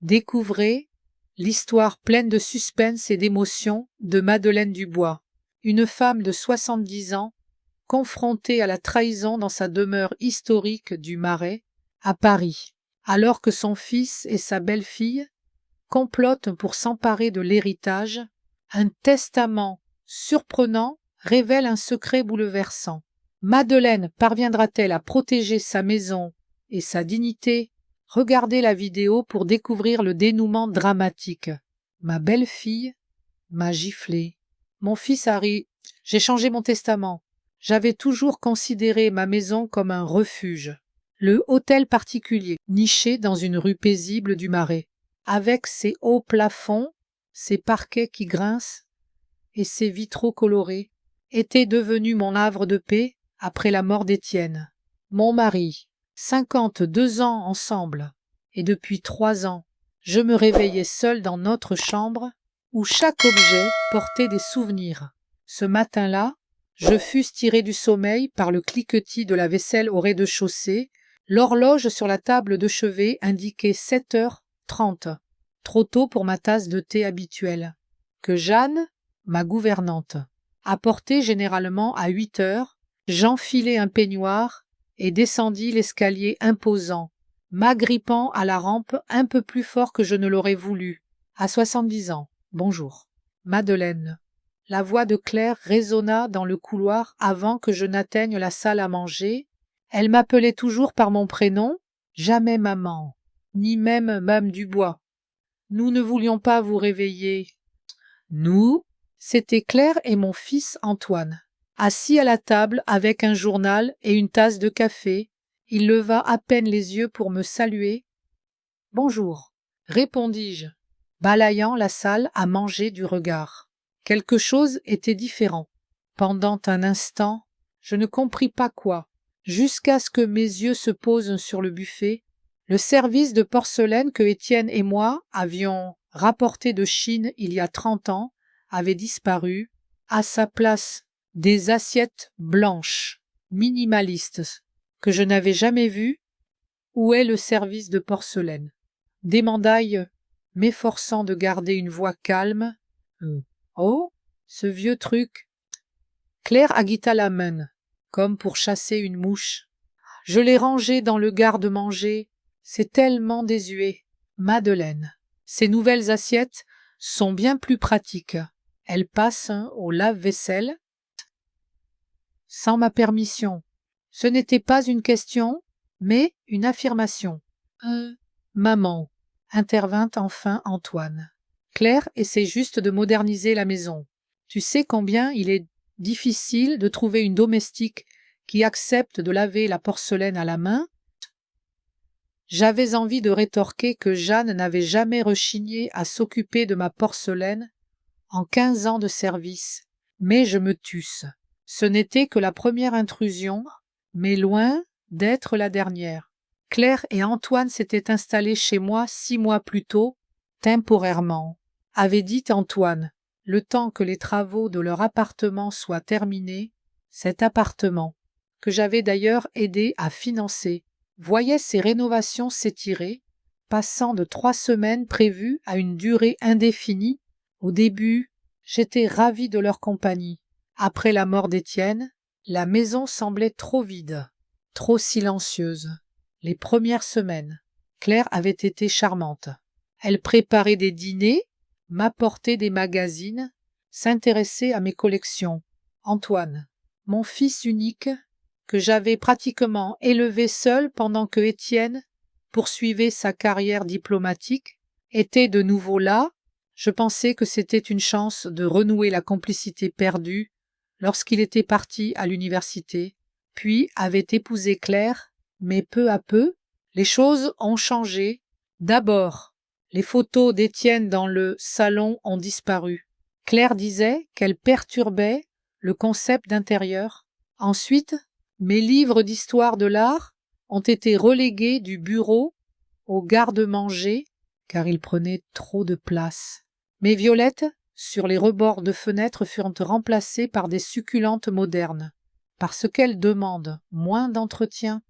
Découvrez l'histoire pleine de suspense et d'émotion de Madeleine Dubois, une femme de 70 ans confrontée à la trahison dans sa demeure historique du Marais, à Paris, alors que son fils et sa belle-fille complotent pour s'emparer de l'héritage. Un testament surprenant révèle un secret bouleversant. Madeleine parviendra-t-elle à protéger sa maison et sa dignité? Regardez la vidéo pour découvrir le dénouement dramatique. Ma belle-fille m'a giflé. Mon fils Harry, j'ai changé mon testament. J'avais toujours considéré ma maison comme un refuge. Le hôtel particulier, niché dans une rue paisible du Marais, avec ses hauts plafonds, ses parquets qui grincent et ses vitraux colorés, était devenu mon havre de paix après la mort d'Étienne. Mon mari, 52 ans ensemble, et depuis 3 ans, je me réveillais seul dans notre chambre, où chaque objet portait des souvenirs. Ce matin-là, je fusse tiré du sommeil par le cliquetis de la vaisselle au rez-de-chaussée. L'horloge sur la table de chevet indiquait 7h30, trop tôt pour ma tasse de thé habituelle, que Jeanne, ma gouvernante, apportait généralement à 8h. J'enfilai un peignoir et descendis l'escalier imposant, m'agrippant à la rampe un peu plus fort que je ne l'aurais voulu. À 70 ans, bonjour. Madeleine. La voix de Claire résonna dans le couloir avant que je n'atteigne la salle à manger. Elle m'appelait toujours par mon prénom, jamais maman, ni même Mame Dubois. Nous ne voulions pas vous réveiller. Nous, c'était Claire et mon fils Antoine. Assis à la table avec un journal et une tasse de café, il leva à peine les yeux pour me saluer. « Bonjour », répondis-je, balayant la salle à manger du regard. Quelque chose était différent. Pendant un instant, je ne compris pas quoi, jusqu'à ce que mes yeux se posent sur le buffet. Le service de porcelaine que Étienne et moi avions rapporté de Chine il y a 30 ans avait disparu. À sa place, des assiettes blanches, minimalistes, que je n'avais jamais vues. Où est le service de porcelaine? Demandai-je, m'efforçant de garder une voix calme. Oh, ce vieux truc. Claire agita la main, comme pour chasser une mouche. Je l'ai rangé dans le garde-manger. C'est tellement désuet. Madeleine, ces nouvelles assiettes sont bien plus pratiques. Elles passent au lave-vaisselle sans ma permission. Ce n'était pas une question, mais une affirmation. Maman, intervint enfin Antoine. Claire essaie juste de moderniser la maison. Tu sais combien il est difficile de trouver une domestique qui accepte de laver la porcelaine à la main? J'avais envie de rétorquer que Jeanne n'avait jamais rechigné à s'occuper de ma porcelaine en 15 ans de service, mais je me tusse. Ce n'était que la première intrusion, mais loin d'être la dernière. Claire et Antoine s'étaient installés chez moi 6 mois plus tôt, temporairement, avait dit Antoine, le temps que les travaux de leur appartement soient terminés. Cet appartement, que j'avais d'ailleurs aidé à financer, voyait ses rénovations s'étirer, passant de 3 semaines prévues à une durée indéfinie. Au début, j'étais ravie de leur compagnie. Après la mort d'Étienne, la maison semblait trop vide, trop silencieuse. Les premières semaines, Claire avait été charmante. Elle préparait des dîners, m'apportait des magazines, s'intéressait à mes collections. Antoine, mon fils unique, que j'avais pratiquement élevé seul pendant que Étienne poursuivait sa carrière diplomatique, était de nouveau là. Je pensais que c'était une chance de renouer la complicité perdue lorsqu'il était parti à l'université, puis avait épousé Claire, mais peu à peu, les choses ont changé. D'abord, les photos d'Étienne dans le salon ont disparu. Claire disait qu'elles perturbaient le concept d'intérieur. Ensuite, mes livres d'histoire de l'art ont été relégués du bureau au garde-manger, car ils prenaient trop de place. Mes violettes, sur les rebords de fenêtres, furent remplacées par des succulentes modernes, parce qu'elles demandent moins d'entretien.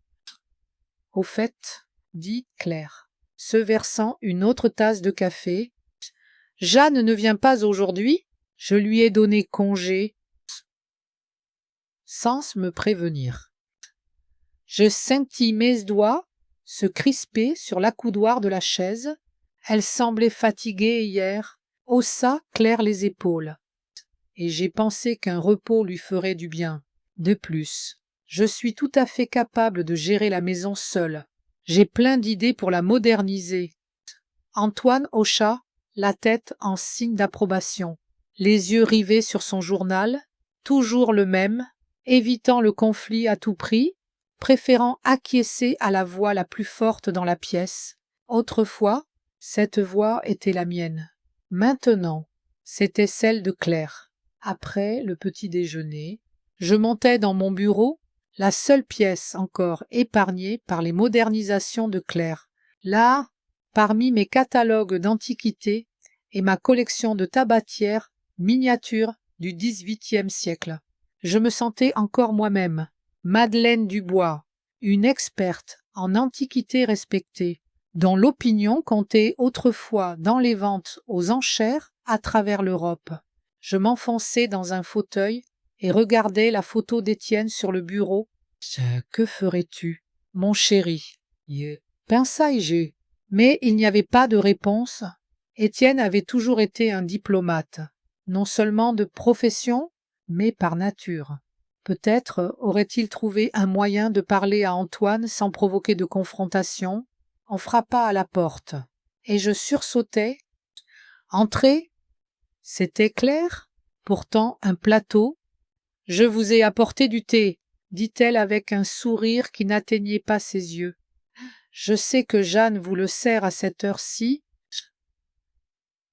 Au fait, dit Claire, se versant une autre tasse de café. « Jeanne ne vient pas aujourd'hui? Je lui ai donné congé. » Sans me prévenir. Je sentis mes doigts se crisper sur l'accoudoir de la chaise. Elle semblait fatiguée hier, haussa Claire les épaules. Et j'ai pensé qu'un repos lui ferait du bien. De plus, je suis tout à fait capable de gérer la maison seule. J'ai plein d'idées pour la moderniser. Antoine hocha la tête en signe d'approbation, les yeux rivés sur son journal, toujours le même, évitant le conflit à tout prix, préférant acquiescer à la voix la plus forte dans la pièce. Autrefois, cette voix était la mienne. Maintenant, c'était celle de Claire. Après le petit déjeuner, je montai dans mon bureau, la seule pièce encore épargnée par les modernisations de Claire. Là, parmi mes catalogues d'antiquités et ma collection de tabatières miniatures du XVIIIe siècle. Je me sentais encore moi-même, Madeleine Dubois, une experte en antiquités respectée, dont l'opinion comptait autrefois dans les ventes aux enchères à travers l'Europe. Je m'enfonçais dans un fauteuil et regardais la photo d'Étienne sur le bureau. « Que ferais-tu, mon chéri ?» Pensai-je. Mais il n'y avait pas de réponse. Étienne avait toujours été un diplomate, non seulement de profession, mais par nature. Peut-être aurait-il trouvé un moyen de parler à Antoine sans provoquer de confrontation. On frappa à la porte, et je sursautai. Entrez. C'était Claire, pourtant un plateau. « Je vous ai apporté du thé, » dit-elle avec un sourire qui n'atteignait pas ses yeux. « Je sais que Jeanne vous le sert à cette heure-ci. »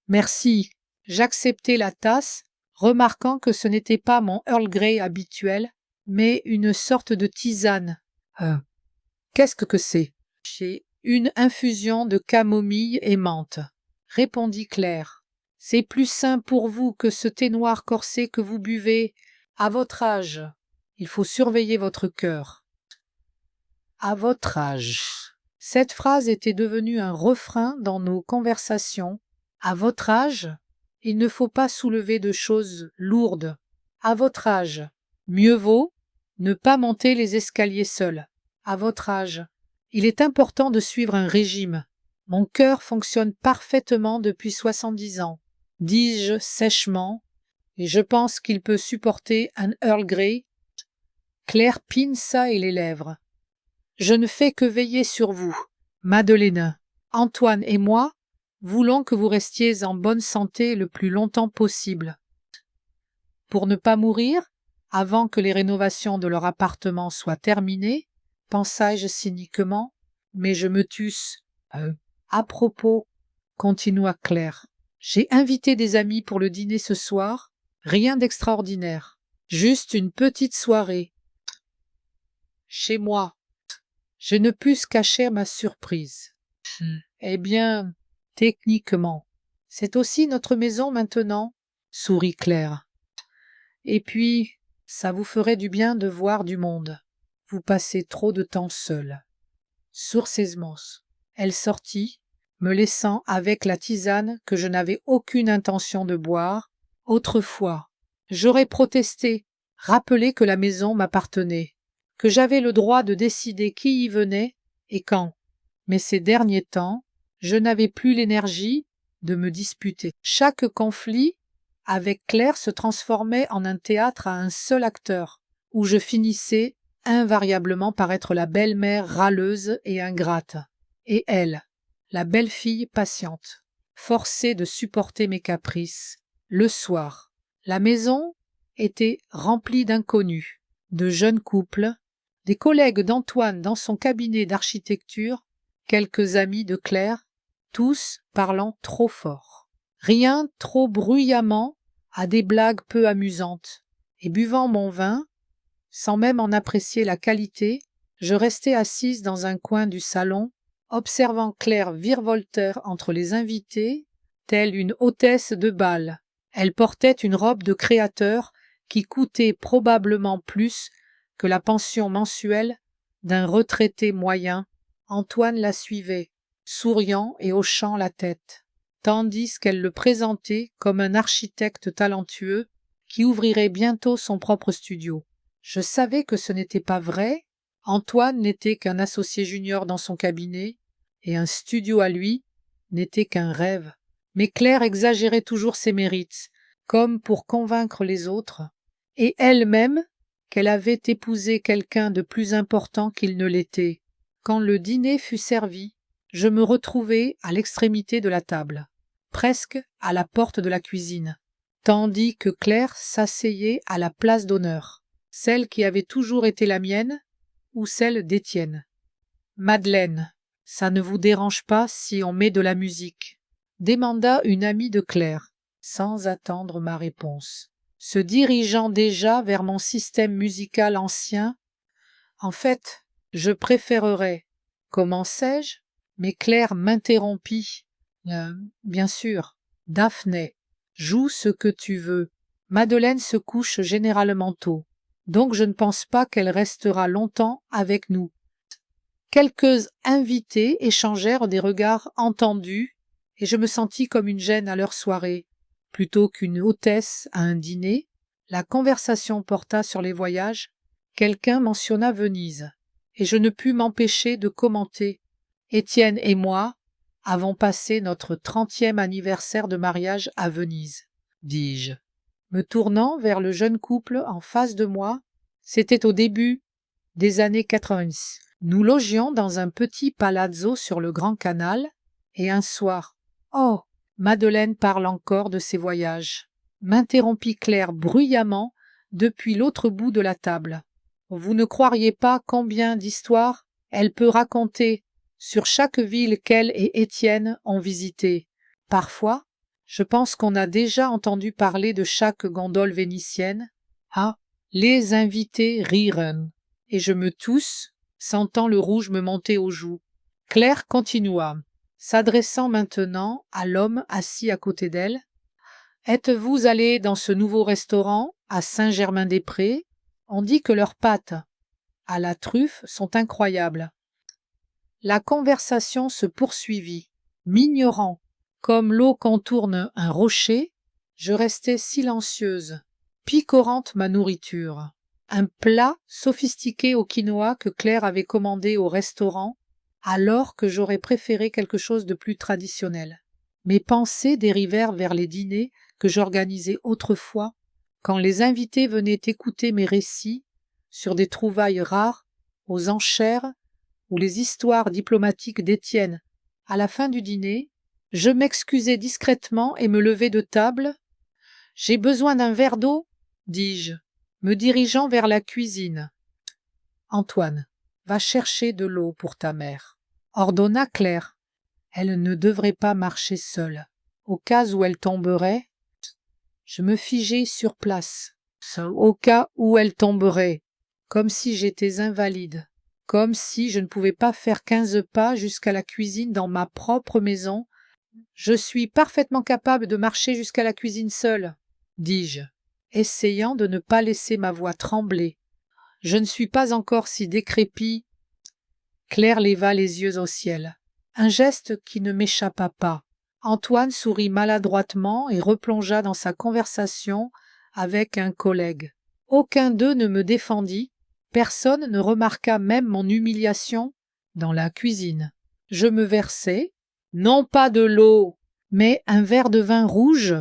Merci. J'acceptai la tasse, remarquant que ce n'était pas mon Earl Grey habituel, mais une sorte de tisane. Qu'est-ce que c'est? J'ai une infusion de camomille et menthe, répondit Claire. C'est plus sain pour vous que ce thé noir corsé que vous buvez. À votre âge, il faut surveiller votre cœur. À votre âge. Cette phrase était devenue un refrain dans nos conversations. À votre âge, il ne faut pas soulever de choses lourdes. À votre âge, mieux vaut ne pas monter les escaliers seul. À votre âge, il est important de suivre un régime. Mon cœur fonctionne parfaitement depuis 70 ans, dis-je sèchement, et je pense qu'il peut supporter un Earl Grey. Claire pinça les lèvres. Je ne fais que veiller sur vous, Madeleine. Antoine et moi voulons que vous restiez en bonne santé le plus longtemps possible. Pour ne pas mourir, avant que les rénovations de leur appartement soient terminées, pensai-je cyniquement, mais je me tusse. À propos, continua Claire, j'ai invité des amis pour le dîner ce soir, rien d'extraordinaire, juste une petite soirée. Chez moi. Je ne pus cacher ma surprise. Eh bien, techniquement, c'est aussi notre maison maintenant, sourit Claire. Et puis, ça vous ferait du bien de voir du monde. Vous passez trop de temps seul. Sourcesmos. Elle sortit, me laissant avec la tisane que je n'avais aucune intention de boire. Autrefois, j'aurais protesté, rappelé que la maison m'appartenait, que j'avais le droit de décider qui y venait et quand. Mais ces derniers temps, je n'avais plus l'énergie de me disputer. Chaque conflit avec Claire se transformait en un théâtre à un seul acteur, où je finissais invariablement par être la belle-mère râleuse et ingrate, et elle, la belle-fille patiente, forcée de supporter mes caprices. Le soir, la maison était remplie d'inconnus, de jeunes couples, des collègues d'Antoine dans son cabinet d'architecture, quelques amis de Claire, tous parlant trop fort, rien trop bruyamment à des blagues peu amusantes, et buvant mon vin, sans même en apprécier la qualité, je restais assise dans un coin du salon, observant Claire virevolter entre les invités, telle une hôtesse de bal. Elle portait une robe de créateur qui coûtait probablement plus que la pension mensuelle d'un retraité moyen. Antoine la suivait, souriant et hochant la tête, tandis qu'elle le présentait comme un architecte talentueux qui ouvrirait bientôt son propre studio. Je savais que ce n'était pas vrai. Antoine n'était qu'un associé junior dans son cabinet, et un studio à lui n'était qu'un rêve. Mais Claire exagérait toujours ses mérites, comme pour convaincre les autres, et elle-même qu'elle avait épousé quelqu'un de plus important qu'il ne l'était. Quand le dîner fut servi, je me retrouvai à l'extrémité de la table, presque à la porte de la cuisine, tandis que Claire s'asseyait à la place d'honneur, celle qui avait toujours été la mienne ou celle d'Étienne. « Madeleine, ça ne vous dérange pas si on met de la musique ?» demanda une amie de Claire, sans attendre ma réponse, se dirigeant déjà vers mon système musical ancien. En fait, je préférerais. Commençai-je, mais Claire m'interrompit. Bien sûr, Daphné, joue ce que tu veux. Madeleine se couche généralement tôt, donc je ne pense pas qu'elle restera longtemps avec nous. Quelques invités échangèrent des regards entendus, et je me sentis comme une gêne à leur soirée. Plutôt qu'une hôtesse à un dîner, la conversation porta sur les voyages. Quelqu'un mentionna Venise, et je ne pus m'empêcher de commenter. Étienne et moi avons passé notre 30e anniversaire de mariage à Venise, dis-je, me tournant vers le jeune couple en face de moi. C'était au début des années 90. Nous logions dans un petit palazzo sur le Grand Canal, et un soir, oh, Madeleine parle encore de ses voyages, m'interrompit Claire bruyamment depuis l'autre bout de la table. Vous ne croiriez pas combien d'histoires elle peut raconter sur chaque ville qu'elle et Étienne ont visitée. Parfois, je pense qu'on a déjà entendu parler de chaque gondole vénitienne. Ah, les invités rirent, et je me tousse, sentant le rouge me monter aux joues. Claire continua, s'adressant maintenant à l'homme assis à côté d'elle. « Êtes-vous allé dans ce nouveau restaurant à Saint-Germain-des-Prés ? On dit que leurs pâtes à la truffe sont incroyables. » La conversation se poursuivit. M'ignorant, comme l'eau contourne un rocher, je restais silencieuse, picorante ma nourriture. Un plat sophistiqué au quinoa que Claire avait commandé au restaurant, alors que j'aurais préféré quelque chose de plus traditionnel. Mes pensées dérivèrent vers les dîners que j'organisais autrefois, quand les invités venaient écouter mes récits sur des trouvailles rares, aux enchères, ou les histoires diplomatiques d'Étienne. À la fin du dîner, je m'excusai discrètement et me levai de table. « J'ai besoin d'un verre d'eau » dis-je, me dirigeant vers la cuisine. « Antoine, va chercher de l'eau pour ta mère, » ordonna Claire. Elle ne devrait pas marcher seule. Au cas où elle tomberait, je me figeai sur place. Au cas où elle tomberait, comme si j'étais invalide, comme si je ne pouvais pas faire 15 pas jusqu'à la cuisine dans ma propre maison. « Je suis parfaitement capable de marcher jusqu'à la cuisine seule, » dis-je, essayant de ne pas laisser ma voix trembler. « Je ne suis pas encore si décrépit. » Claire leva les yeux au ciel, un geste qui ne m'échappa pas. Antoine sourit maladroitement et replongea dans sa conversation avec un collègue. Aucun d'eux ne me défendit, personne ne remarqua même mon humiliation dans la cuisine. Je me versai, non pas de l'eau, mais un verre de vin rouge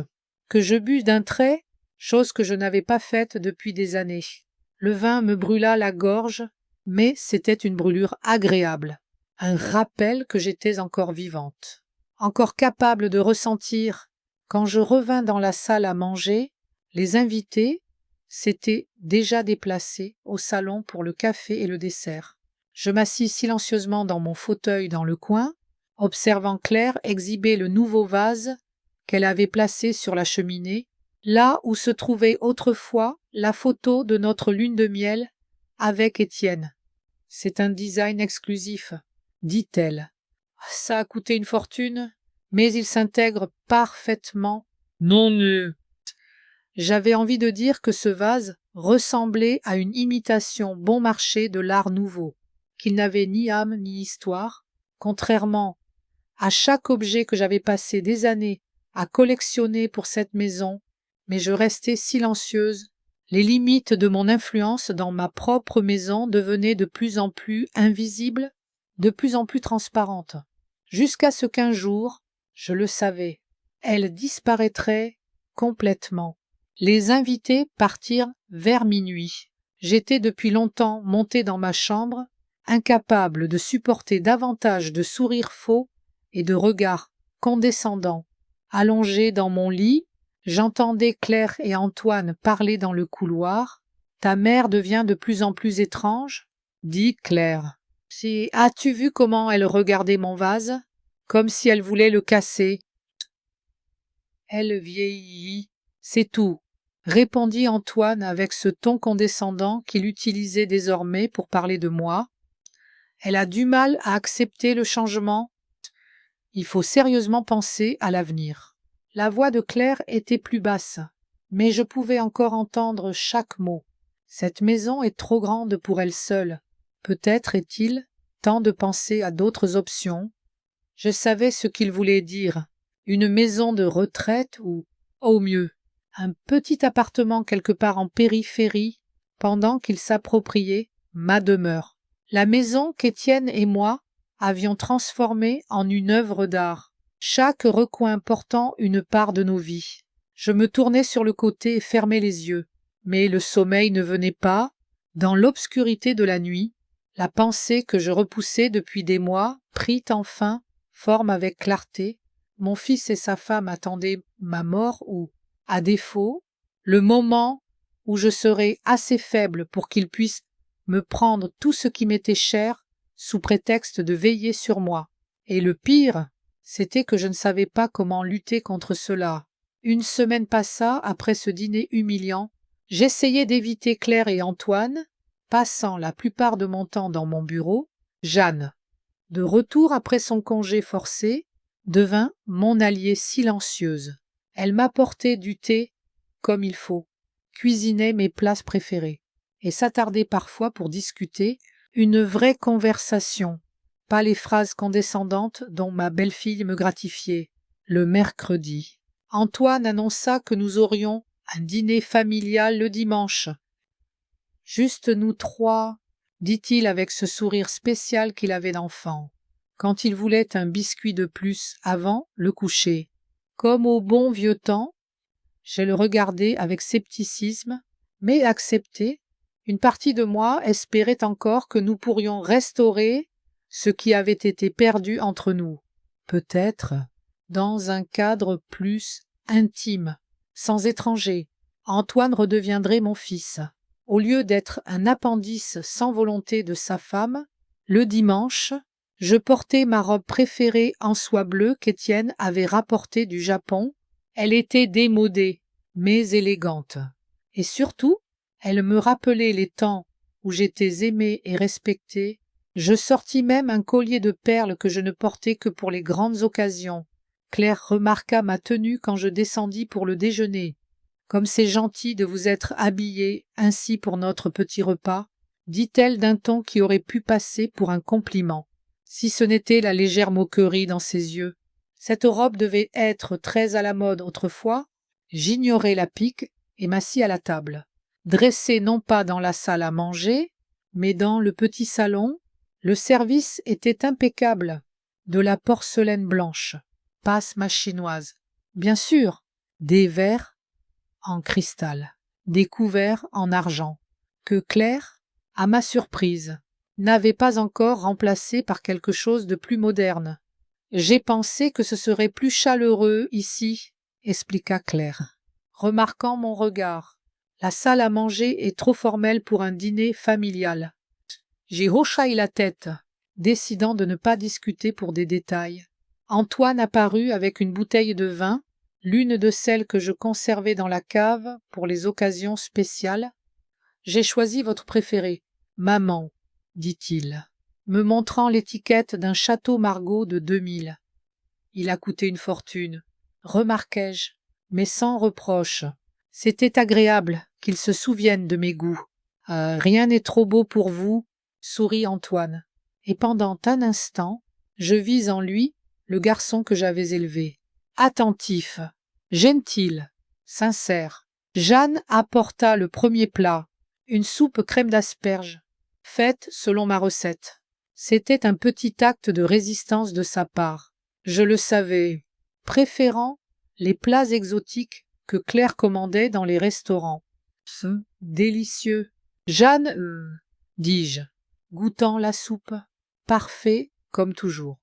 que je bus d'un trait, chose que je n'avais pas faite depuis des années. Le vin me brûla la gorge, mais c'était une brûlure agréable, un rappel que j'étais encore vivante, encore capable de ressentir. Quand je revins dans la salle à manger, les invités s'étaient déjà déplacés au salon pour le café et le dessert. Je m'assis silencieusement dans mon fauteuil dans le coin, observant Claire exhiber le nouveau vase qu'elle avait placé sur la cheminée, là où se trouvait autrefois la photo de notre lune de miel avec Étienne. « C'est un design exclusif, » dit-elle. « Ça a coûté une fortune, mais il s'intègre parfaitement. » Non, J'avais envie de dire que ce vase ressemblait à une imitation bon marché de l'art nouveau, qu'il n'avait ni âme ni histoire, contrairement à chaque objet que j'avais passé des années à collectionner pour cette maison, mais je restais silencieuse. Les limites de mon influence dans ma propre maison devenaient de plus en plus invisibles, de plus en plus transparentes, jusqu'à ce qu'un jour, je le savais, elle disparaîtrait complètement. Les invités partirent vers minuit. J'étais depuis longtemps montée dans ma chambre, incapable de supporter davantage de sourires faux et de regards condescendants. Allongée dans mon lit, j'entendais Claire et Antoine parler dans le couloir. « Ta mère devient de plus en plus étrange, » dit Claire. « As-tu vu comment elle regardait mon vase, comme si elle voulait le casser ?»« Elle vieillit, c'est tout, » répondit Antoine avec ce ton condescendant qu'il utilisait désormais pour parler de moi. « Elle a du mal à accepter le changement. Il faut sérieusement penser à l'avenir. » La voix de Claire était plus basse, mais je pouvais encore entendre chaque mot. Cette maison est trop grande pour elle seule. Peut-être est-il temps de penser à d'autres options. Je savais ce qu'il voulait dire. Une maison de retraite ou, au mieux, un petit appartement quelque part en périphérie, pendant qu'il s'appropriait ma demeure. La maison qu'Étienne et moi avions transformée en une œuvre d'art, chaque recoin portant une part de nos vies. Je me tournai sur le côté et fermai les yeux, mais le sommeil ne venait pas. Dans l'obscurité de la nuit, la pensée que je repoussais depuis des mois prit enfin forme avec clarté. Mon fils et sa femme attendaient ma mort ou, à défaut, le moment où je serais assez faible pour qu'ils puissent me prendre tout ce qui m'était cher sous prétexte de veiller sur moi. Et le pire, c'était que je ne savais pas comment lutter contre cela. Une semaine passa après ce dîner humiliant. J'essayais d'éviter Claire et Antoine, passant la plupart de mon temps dans mon bureau. Jeanne, de retour après son congé forcé, devint mon alliée silencieuse. Elle m'apportait du thé comme il faut, cuisinait mes plats préférés, et s'attardait parfois pour discuter, une vraie conversation, pas les phrases condescendantes dont ma belle-fille me gratifiait. Le mercredi, Antoine annonça que nous aurions un dîner familial le dimanche. « Juste nous trois, » dit-il avec ce sourire spécial qu'il avait d'enfant, quand il voulait un biscuit de plus avant le coucher. Comme au bon vieux temps, je le regardais avec scepticisme, mais accepté. Une partie de moi espérait encore que nous pourrions restaurer ce qui avait été perdu entre nous, peut-être dans un cadre plus intime, sans étrangers. Antoine redeviendrait mon fils. Au lieu d'être un appendice sans volonté de sa femme, le dimanche, je portais ma robe préférée en soie bleue qu'Étienne avait rapportée du Japon. Elle était démodée, mais élégante. Et surtout, elle me rappelait les temps où j'étais aimée et respectée. Je sortis même un collier de perles que je ne portais que pour les grandes occasions. Claire remarqua ma tenue quand je descendis pour le déjeuner. « Comme c'est gentil de vous être habillé ainsi pour notre petit repas, » dit-elle d'un ton qui aurait pu passer pour un compliment, si ce n'était la légère moquerie dans ses yeux. Cette robe devait être très à la mode autrefois. J'ignorai la pique et m'assis à la table. Dressé non pas dans la salle à manger, mais dans le petit salon, le service était impeccable. De la porcelaine blanche, passe-ma chinoise, bien sûr, des verres en cristal, des couverts en argent, que Claire, à ma surprise, n'avait pas encore remplacé par quelque chose de plus moderne. « J'ai pensé que ce serait plus chaleureux ici, » expliqua Claire, remarquant mon regard. « La salle à manger est trop formelle pour un dîner familial. » J'y hochai la tête, décidant de ne pas discuter pour des détails. Antoine apparut avec une bouteille de vin, l'une de celles que je conservais dans la cave pour les occasions spéciales. « J'ai choisi votre préféré, maman, » dit-il, me montrant l'étiquette d'un château Margaux de 2000. Il a coûté une fortune, remarquai-je, mais sans reproche. C'était agréable qu'il se souvienne de mes goûts. « Rien n'est trop beau pour vous, » sourit Antoine. Et pendant un instant, je vis en lui le garçon que j'avais élevé. Attentif, gentil, sincère. Jeanne apporta le premier plat, une soupe crème d'asperges, faite selon ma recette. C'était un petit acte de résistance de sa part. Je le savais, préférant les plats exotiques que Claire commandait dans les restaurants. Délicieux. Jeanne, dis-je, goûtant la soupe. Parfait comme toujours.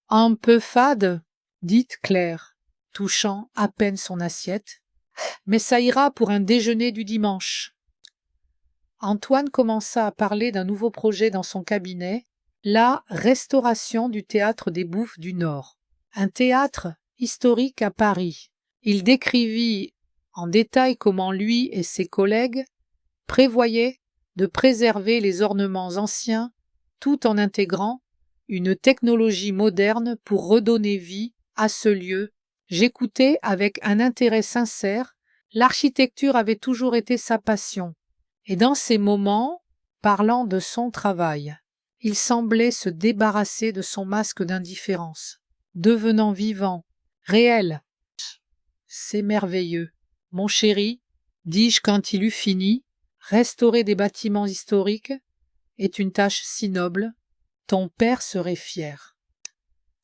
Un peu fade, dit Claire, touchant à peine son assiette, mais ça ira pour un déjeuner du dimanche. Antoine commença à parler d'un nouveau projet dans son cabinet, la restauration du théâtre des Bouffes du Nord, un théâtre historique à Paris. Il décrivit en détail comment lui et ses collègues prévoyaient de préserver les ornements anciens tout en intégrant une technologie moderne pour redonner vie à ce lieu. J'écoutais avec un intérêt sincère. L'architecture avait toujours été sa passion, et dans ces moments, parlant de son travail, il semblait se débarrasser de son masque d'indifférence, devenant vivant, réel. C'est merveilleux. Mon chéri, dis-je quand il eut fini, restaurer des bâtiments historiques est une tâche si noble, ton père serait fier.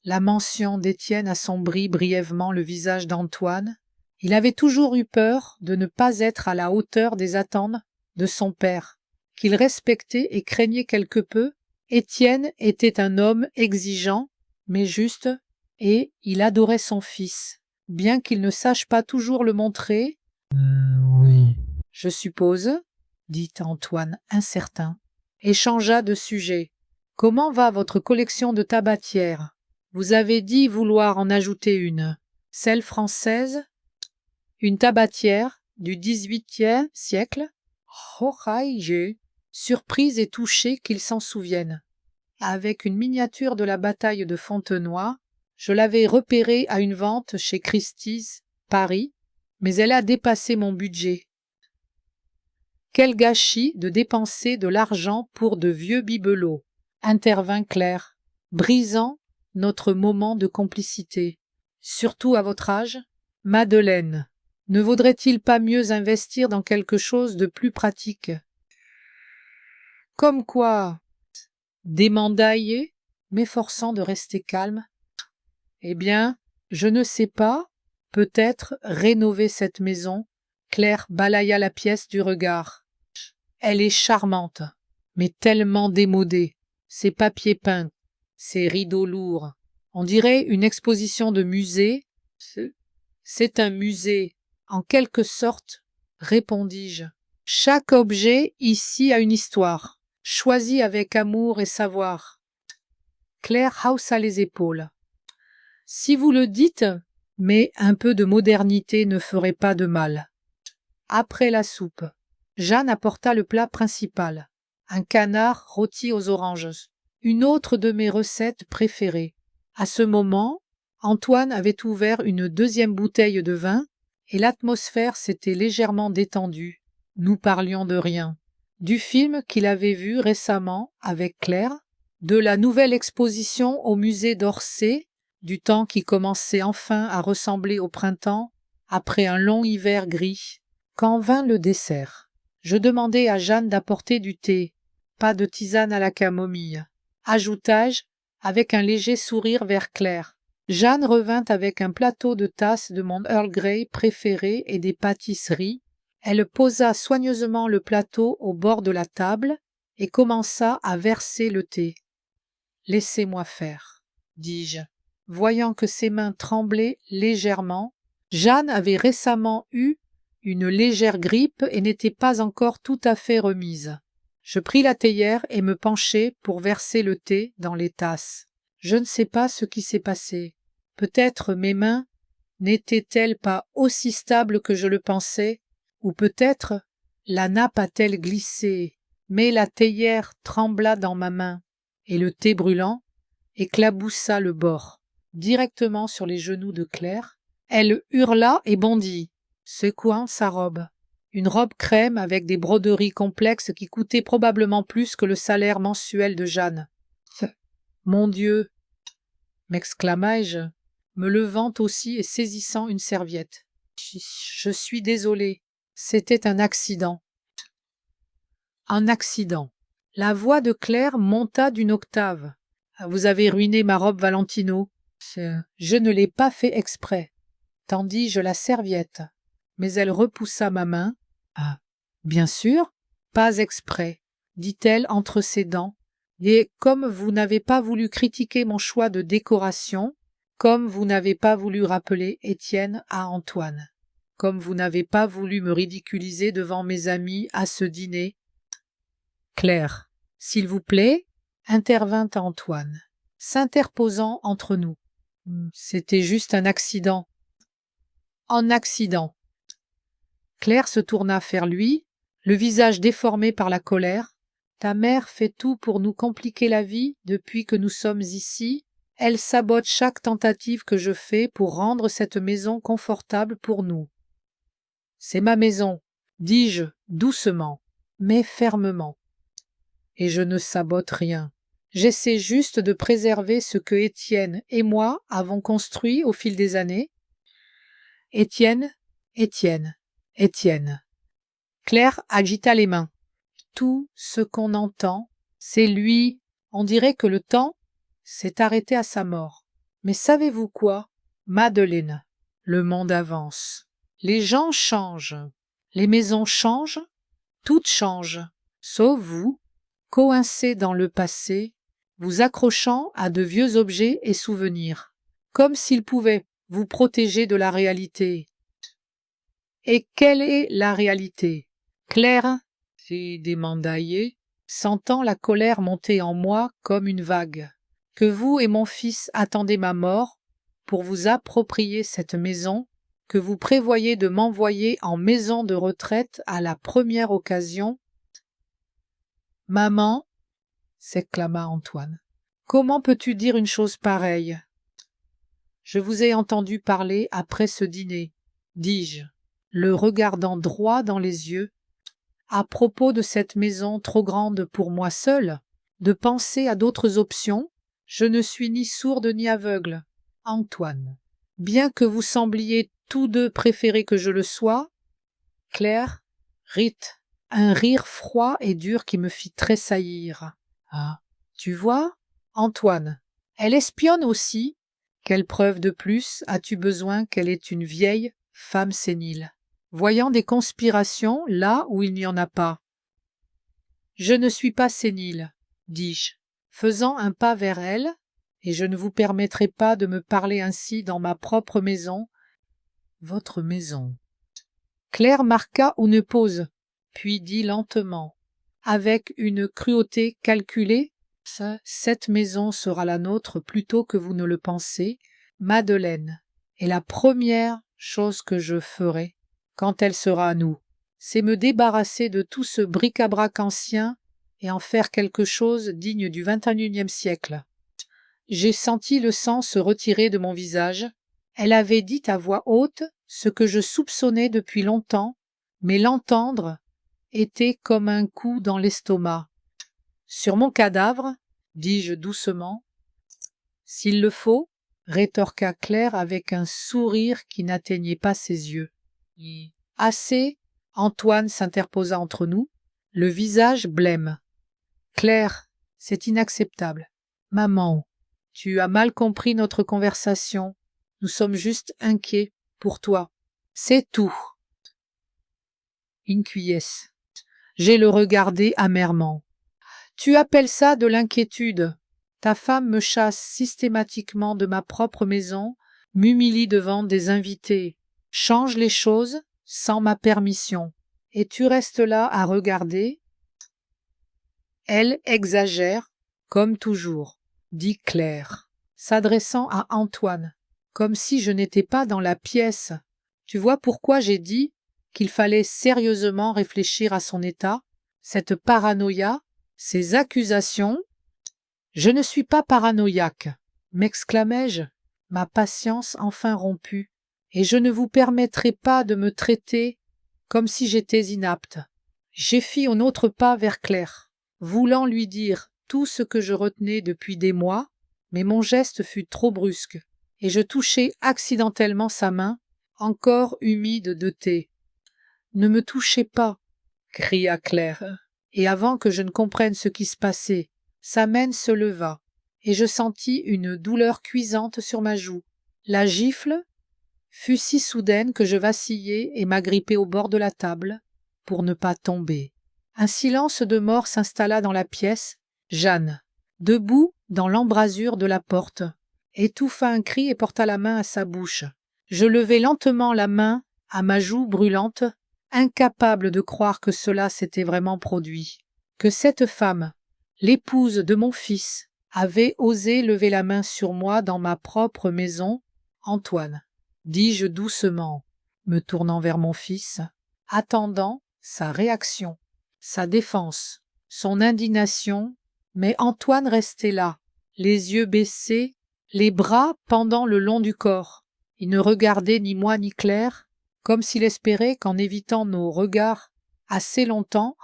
La mention d'Étienne assombrit brièvement le visage d'Antoine. Il avait toujours eu peur de ne pas être à la hauteur des attentes de son père, qu'il respectait et craignait quelque peu. Étienne était un homme exigeant, mais juste, et il adorait son fils, bien qu'il ne sache pas toujours le montrer. Oui. Je suppose, dit Antoine incertain, et changea de sujet. Comment va votre collection de tabatières? Vous avez dit vouloir en ajouter une. Celle française? Une tabatière du XVIIIe siècle? Horaïge, surprise et touchée qu'il s'en souvienne. Avec une miniature de la bataille de Fontenoy, je l'avais repérée à une vente chez Christie's, Paris, mais elle a dépassé mon budget. Quel gâchis de dépenser de l'argent pour de vieux bibelots, intervint Claire, brisant notre moment de complicité. Surtout à votre âge, Madeleine, ne vaudrait-il pas mieux investir dans quelque chose de plus pratique? Comme quoi? Démandaillé, m'efforçant de rester calme. Eh bien, je ne sais pas, peut-être rénover cette maison. Claire balaya la pièce du regard. Elle est charmante, mais tellement démodée. Ses papiers peints, ses rideaux lourds. On dirait une exposition de musée. C'est un musée, en quelque sorte, répondis-je. Chaque objet ici a une histoire, choisie avec amour et savoir. Claire haussa les épaules. Si vous le dites, mais un peu de modernité ne ferait pas de mal. Après la soupe, Jeanne apporta le plat principal, un canard rôti aux oranges, une autre de mes recettes préférées. À ce moment, Antoine avait ouvert une deuxième bouteille de vin et l'atmosphère s'était légèrement détendue. Nous parlions de rien. Du film qu'il avait vu récemment avec Claire, de la nouvelle exposition au musée d'Orsay, du temps qui commençait enfin à ressembler au printemps après un long hiver gris. Quand vint le dessert, je demandai à Jeanne d'apporter du thé, pas de tisane à la camomille, ajoutai-je avec un léger sourire vers Claire. Jeanne revint avec un plateau de tasses de mon Earl Grey préféré et des pâtisseries. Elle posa soigneusement le plateau au bord de la table et commença à verser le thé. « Laissez-moi faire, dis-je, voyant que ses mains tremblaient légèrement. Jeanne avait récemment eu une légère grippe et n'était pas encore tout à fait remise. Je pris la théière et me penchai pour verser le thé dans les tasses. Je ne sais pas ce qui s'est passé. Peut-être mes mains n'étaient-elles pas aussi stables que je le pensais, ou peut-être la nappe a-t-elle glissé, mais la théière trembla dans ma main, et le thé brûlant éclaboussa le bord, directement sur les genoux de Claire. Elle hurla et bondit, secouant sa robe. Une robe crème avec des broderies complexes qui coûtaient probablement plus que le salaire mensuel de Jeanne. Mon Dieu! m'exclamai-je, me levant aussi et saisissant une serviette. Je suis désolé, c'était un accident. Un accident. La voix de Claire monta d'une octave. Vous avez ruiné ma robe Valentino. Je ne l'ai pas fait exprès. Tendis-je la serviette, mais elle repoussa ma main. Ah, bien sûr, pas exprès, dit-elle entre ses dents, et comme vous n'avez pas voulu critiquer mon choix de décoration, comme vous n'avez pas voulu rappeler Étienne à Antoine, comme vous n'avez pas voulu me ridiculiser devant mes amis à ce dîner. Claire, s'il vous plaît, intervint Antoine, s'interposant entre nous. C'était juste un accident. Un accident. Claire se tourna vers lui, le visage déformé par la colère. Ta mère fait tout pour nous compliquer la vie depuis que nous sommes ici. Elle sabote chaque tentative que je fais pour rendre cette maison confortable pour nous. C'est ma maison, dis-je doucement, mais fermement. Et je ne sabote rien. J'essaie juste de préserver ce que Étienne et moi avons construit au fil des années. Étienne, Étienne, Étienne. Claire agita les mains. Tout ce qu'on entend, c'est lui. On dirait que le temps s'est arrêté à sa mort. Mais savez-vous quoi, Madeleine? Le monde avance. Les gens changent. Les maisons changent. Tout change. Sauf vous, coincés dans le passé, vous accrochant à de vieux objets et souvenirs, comme s'ils pouvaient vous protéger de la réalité. Et quelle est la réalité? Claire, j'ai démandaillé, sentant la colère monter en moi comme une vague, que vous et mon fils attendez ma mort pour vous approprier cette maison, que vous prévoyez de m'envoyer en maison de retraite à la première occasion. Maman, s'exclama Antoine, comment peux-tu dire une chose pareille? Je vous ai entendu parler après ce dîner, dis-je, le regardant droit dans les yeux, à propos de cette maison trop grande pour moi seule, de penser à d'autres options. Je ne suis ni sourde ni aveugle. Antoine, bien que vous sembliez tous deux préférer que je le sois, Claire rit, un rire froid et dur qui me fit tressaillir. Ah, tu vois, Antoine, elle espionne aussi. Quelle preuve de plus as-tu besoin qu'elle est une vieille femme sénile, voyant des conspirations là où il n'y en a pas? Je ne suis pas sénile, dis-je, faisant un pas vers elle, et je ne vous permettrai pas de me parler ainsi dans ma propre maison. Votre maison. Claire marqua une pause, puis dit lentement, avec une cruauté calculée, cette maison sera la nôtre plus tôt que vous ne le pensez, Madeleine, et la première chose que je ferai, quand elle sera à nous, c'est me débarrasser de tout ce bric-à-brac ancien et en faire quelque chose digne du XXIe siècle. J'ai senti le sang se retirer de mon visage. Elle avait dit à voix haute ce que je soupçonnais depuis longtemps, mais l'entendre était comme un coup dans l'estomac. Sur mon cadavre, dis-je doucement. S'il le faut, rétorqua Claire avec un sourire qui n'atteignait pas ses yeux. Assez, Antoine s'interposa entre nous, le visage blême. Claire, c'est inacceptable. Maman, tu as mal compris notre conversation. Nous sommes juste inquiets pour toi. C'est tout. Inquies. J'ai le regardé amèrement. Tu appelles ça de l'inquiétude. Ta femme me chasse systématiquement de ma propre maison, m'humilie devant des invités, change les choses sans ma permission, et tu restes là à regarder. Elle exagère, comme toujours, dit Claire, s'adressant à Antoine, comme si je n'étais pas dans la pièce. Tu vois pourquoi j'ai dit qu'il fallait sérieusement réfléchir à son état, cette paranoïa, ces accusations. Je ne suis pas paranoïaque, m'exclamai-je, ma patience enfin rompue, et je ne vous permettrai pas de me traiter comme si j'étais inapte. J'ai fait un autre pas vers Claire, voulant lui dire tout ce que je retenais depuis des mois, mais mon geste fut trop brusque, et je touchai accidentellement sa main, encore humide de thé. « Ne me touchez pas !» cria Claire, et avant que je ne comprenne ce qui se passait, sa main se leva, et je sentis une douleur cuisante sur ma joue. La gifle fut si soudaine que je vacillai et m'agrippai au bord de la table pour ne pas tomber. Un silence de mort s'installa dans la pièce. Jeanne, debout dans l'embrasure de la porte, étouffa un cri et porta la main à sa bouche. Je levai lentement la main à ma joue brûlante, incapable de croire que cela s'était vraiment produit, que cette femme, l'épouse de mon fils, avait osé lever la main sur moi dans ma propre maison. « Antoine, » dis-je doucement, me tournant vers mon fils, attendant sa réaction, sa défense, son indignation, mais Antoine restait là, les yeux baissés, les bras pendant le long du corps. Il ne regardait ni moi ni Claire, comme s'il espérait qu'en évitant nos regards assez longtemps,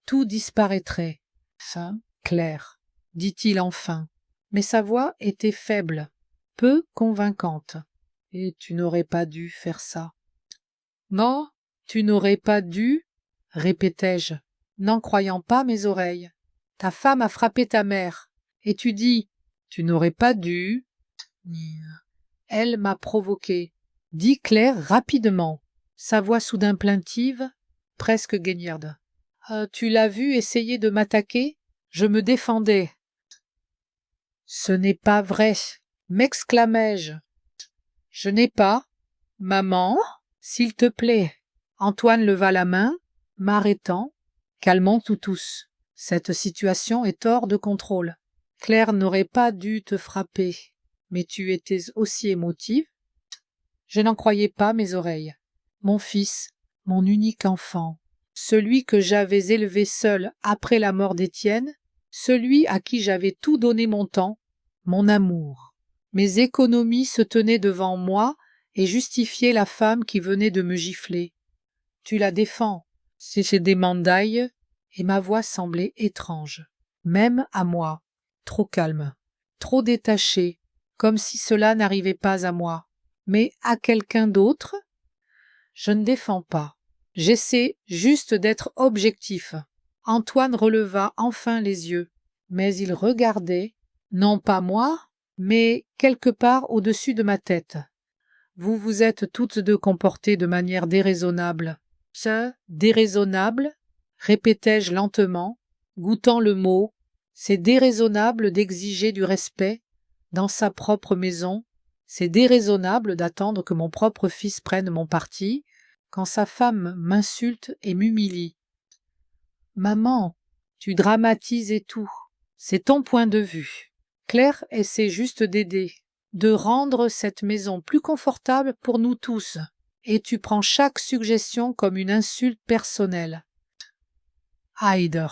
tout disparaîtrait. « Fin, Claire, » dit-il enfin, mais sa voix était faible, peu convaincante. « Et tu n'aurais pas dû faire ça. »« Non, tu n'aurais pas dû, » répétai-je, n'en croyant pas mes oreilles. « Ta femme a frappé ta mère, et tu dis, tu n'aurais pas dû. » Elle m'a provoqué, dit Claire rapidement, sa voix soudain plaintive, presque guignarde. Tu l'as vu essayer de m'attaquer? Je me défendais. Ce n'est pas vrai, m'exclamai-je. Je n'ai pas. Maman, s'il te plaît. Antoine leva la main, m'arrêtant. Calmons-nous tous. Cette situation est hors de contrôle. Claire n'aurait pas dû te frapper, mais tu étais aussi émotive. Je n'en croyais pas mes oreilles. Mon fils, mon unique enfant, celui que j'avais élevé seul après la mort d'Étienne, celui à qui j'avais tout donné mon temps, mon amour. Mes économies se tenaient devant moi et justifiaient la femme qui venait de me gifler. Tu la défends, c'est des mandailles, et ma voix semblait étrange, même à moi, trop calme, trop détachée, comme si cela n'arrivait pas à moi, mais à quelqu'un d'autre. Je ne défends pas, j'essaie juste d'être objectif. Antoine releva enfin les yeux, mais il regardait, non pas moi, mais quelque part au-dessus de ma tête. Vous vous êtes toutes deux comportées de manière déraisonnable. Ce déraisonnable, répétai-je lentement, goûtant le mot, c'est déraisonnable d'exiger du respect dans sa propre maison, c'est déraisonnable d'attendre que mon propre fils prenne mon parti quand sa femme m'insulte et m'humilie. Maman, tu dramatises et tout, c'est ton point de vue. Claire essaie juste d'aider, de rendre cette maison plus confortable pour nous tous, et tu prends chaque suggestion comme une insulte personnelle. Heider.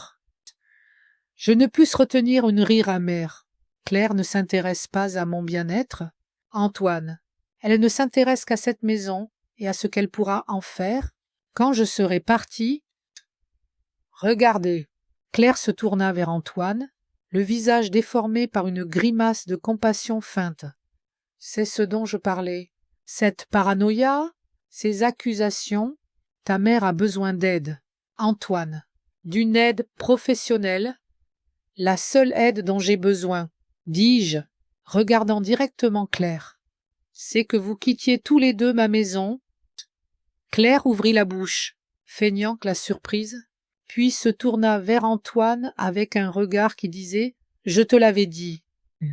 Je ne pus retenir une rire amère. Claire ne s'intéresse pas à mon bien-être. Antoine, elle ne s'intéresse qu'à cette maison et à ce qu'elle pourra en faire. Quand je serai partie... Regardez. Claire se tourna vers Antoine, le visage déformé par une grimace de compassion feinte. C'est ce dont je parlais. Cette paranoïa, ces accusations, ta mère a besoin d'aide. Antoine, d'une aide professionnelle, la seule aide dont j'ai besoin, dis-je, regardant directement Claire. C'est que vous quittiez tous les deux ma maison. Claire ouvrit la bouche, feignant que la surprise, puis se tourna vers Antoine avec un regard qui disait « Je te l'avais dit ».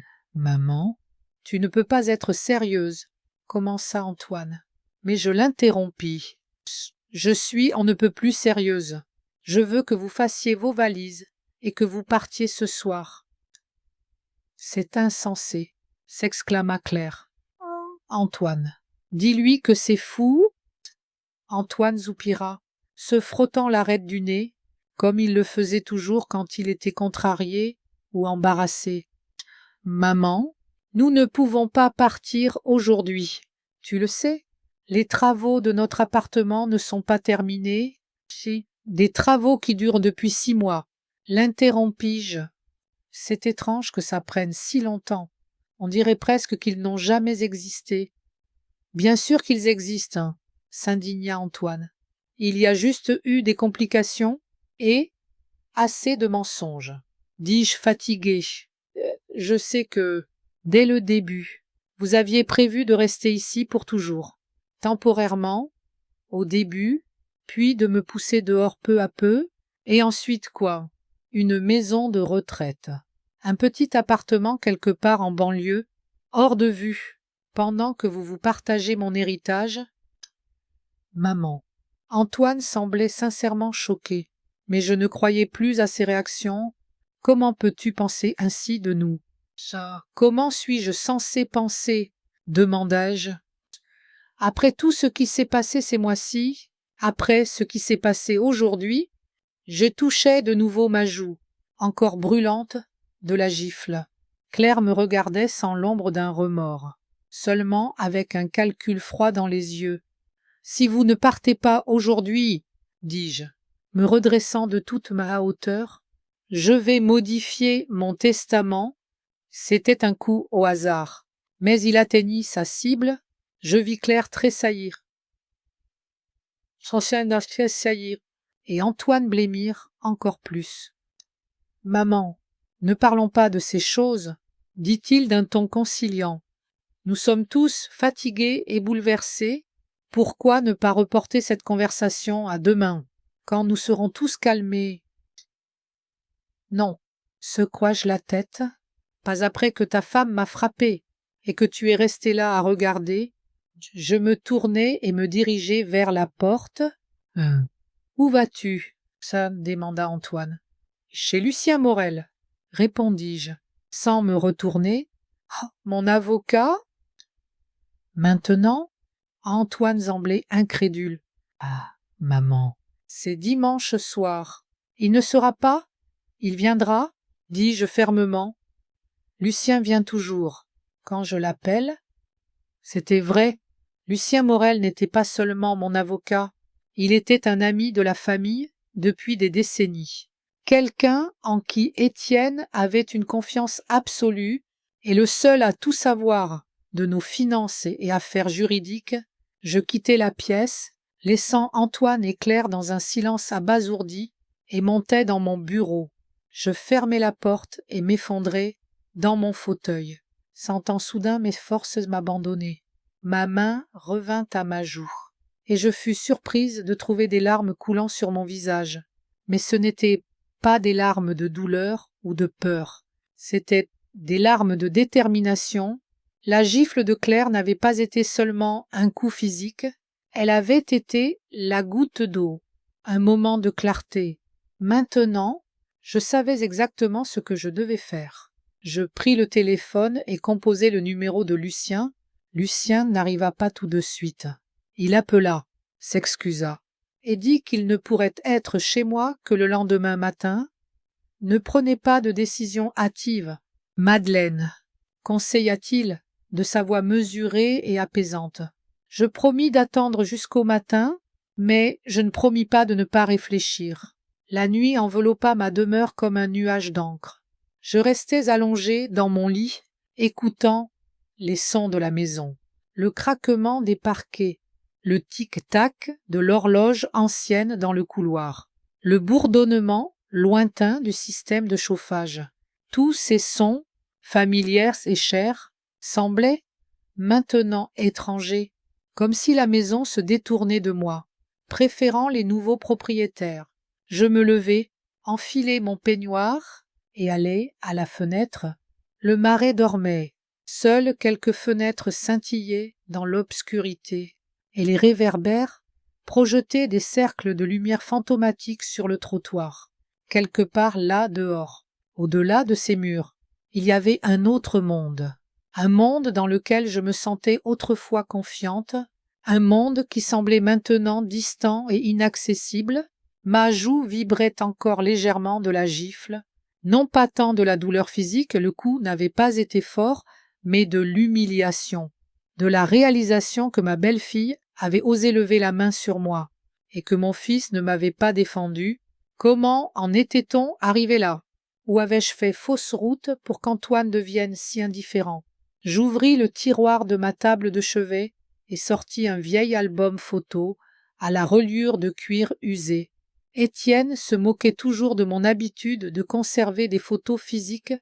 « Maman, tu ne peux pas être sérieuse », commença Antoine, mais je l'interrompis. « Je suis on ne peut plus sérieuse. Je veux que vous fassiez vos valises et que vous partiez ce soir. »« C'est insensé, » s'exclama Claire. « Antoine, dis-lui que c'est fou. » Antoine soupira, se frottant l'arête du nez, comme il le faisait toujours quand il était contrarié ou embarrassé. « Maman, nous ne pouvons pas partir aujourd'hui. Tu le sais, les travaux de notre appartement ne sont pas terminés. Si, des travaux qui durent depuis 6 mois. L'interrompis-je. C'est étrange que ça prenne si longtemps. On dirait presque qu'ils n'ont jamais existé. Bien sûr qu'ils existent, s'indigna Antoine. Il y a juste eu des complications et assez de mensonges. Dis-je fatigué. Je sais que, dès le début, vous aviez prévu de rester ici pour toujours. Temporairement, au début, puis de me pousser dehors peu à peu, et ensuite quoi? Une maison de retraite. Un petit appartement quelque part en banlieue, hors de vue, pendant que vous vous partagez mon héritage. Maman. Antoine semblait sincèrement choqué, mais je ne croyais plus à ses réactions. Comment peux-tu penser ainsi de nous? Ça. Comment suis-je censé penser? Demandai-je. Après tout ce qui s'est passé ces mois-ci, après ce qui s'est passé aujourd'hui, je touchais de nouveau ma joue, encore brûlante, de la gifle. Claire me regardait sans l'ombre d'un remords, seulement avec un calcul froid dans les yeux. Si vous ne partez pas aujourd'hui, dis-je, me redressant de toute ma hauteur, je vais modifier mon testament. C'était un coup au hasard, mais il atteignit sa cible. Je vis Claire tressaillir. Et Antoine blêmir encore plus. Maman, ne parlons pas de ces choses, dit-il d'un ton conciliant. Nous sommes tous fatigués et bouleversés. Pourquoi ne pas reporter cette conversation à demain, quand nous serons tous calmés? Non, secois-je la tête, pas après que ta femme m'a frappé et que tu es resté là à regarder. Je me tournai et me dirigeai vers la porte. Où vas-tu? Ça demanda Antoine. Chez Lucien Morel, répondis-je, sans me retourner. Oh, mon avocat? Maintenant? Antoine semblait incrédule. Ah, maman, c'est dimanche soir. Il ne sera pas? Il viendra? Dis-je fermement. Lucien vient toujours. Quand je l'appelle? C'était vrai. Lucien Morel n'était pas seulement mon avocat, il était un ami de la famille depuis des décennies. Quelqu'un en qui Étienne avait une confiance absolue et le seul à tout savoir de nos finances et affaires juridiques. Je quittai la pièce, laissant Antoine et Claire dans un silence abasourdi, et montai dans mon bureau. Je fermai la porte et m'effondrai dans mon fauteuil, sentant soudain mes forces m'abandonner. Ma main revint à ma joue, et je fus surprise de trouver des larmes coulant sur mon visage. Mais ce n'étaient pas des larmes de douleur ou de peur, c'étaient des larmes de détermination. La gifle de Claire n'avait pas été seulement un coup physique, elle avait été la goutte d'eau, un moment de clarté. Maintenant, je savais exactement ce que je devais faire. Je pris le téléphone et composai le numéro de Lucien. Lucien n'arriva pas tout de suite. Il appela, s'excusa, et dit qu'il ne pourrait être chez moi que le lendemain matin. Ne prenez pas de décision hâtive, Madeleine, conseilla-t-il de sa voix mesurée et apaisante. Je promis d'attendre jusqu'au matin, mais je ne promis pas de ne pas réfléchir. La nuit enveloppa ma demeure comme un nuage d'encre. Je restais allongé dans mon lit, écoutant les sons de la maison, le craquement des parquets, le tic-tac de l'horloge ancienne dans le couloir, le bourdonnement lointain du système de chauffage. Tous ces sons, familiers et chers, semblaient maintenant étrangers, comme si la maison se détournait de moi, préférant les nouveaux propriétaires. Je me levai, enfilai mon peignoir et allai à la fenêtre. Le marais dormait. Seules quelques fenêtres scintillaient dans l'obscurité, et les réverbères projetaient des cercles de lumière fantomatique sur le trottoir. Quelque part là dehors, au-delà de ces murs, il y avait un autre monde, un monde dans lequel je me sentais autrefois confiante, un monde qui semblait maintenant distant et inaccessible. Ma joue vibrait encore légèrement de la gifle, non pas tant de la douleur physique, le coup n'avait pas été fort, mais de l'humiliation, de la réalisation que ma belle-fille avait osé lever la main sur moi, et que mon fils ne m'avait pas défendu. Comment en était-on arrivé là? Où avais-je fait fausse route pour qu'Antoine devienne si indifférent? J'ouvris le tiroir de ma table de chevet et sortis un vieil album photo à la reliure de cuir usé. Étienne se moquait toujours de mon habitude de conserver des photos physiques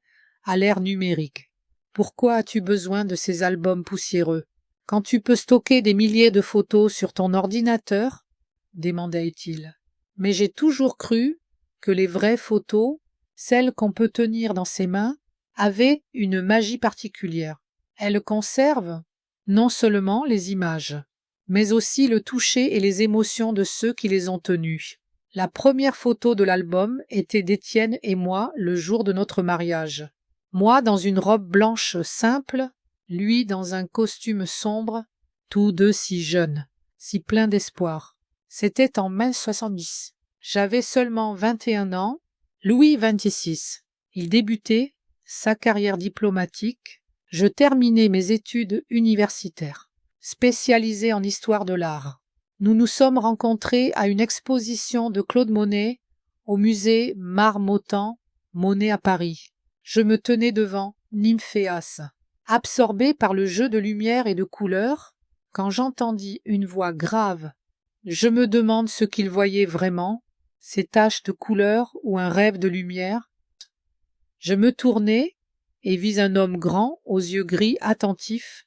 à l'ère numérique. Pourquoi as-tu besoin de ces albums poussiéreux, quand tu peux stocker des milliers de photos sur ton ordinateur? Demandait-il. Mais j'ai toujours cru que les vraies photos, celles qu'on peut tenir dans ses mains, avaient une magie particulière. Elles conservent non seulement les images, mais aussi le toucher et les émotions de ceux qui les ont tenues. La première photo de l'album était d'Étienne et moi le jour de notre mariage. Moi dans une robe blanche simple, lui dans un costume sombre, tous deux si jeunes, si pleins d'espoir. C'était en mai 70. J'avais seulement 21 ans, Louis 26. Il débutait sa carrière diplomatique. Je terminais mes études universitaires, spécialisées en histoire de l'art. Nous nous sommes rencontrés à une exposition de Claude Monet au musée Marmottan, Monet à Paris. Je me tenais devant Nymphéas, absorbé par le jeu de lumière et de couleurs, quand j'entendis une voix grave. Je me demande ce qu'il voyait vraiment, ces taches de couleur ou un rêve de lumière. Je me tournai et vis un homme grand, aux yeux gris attentifs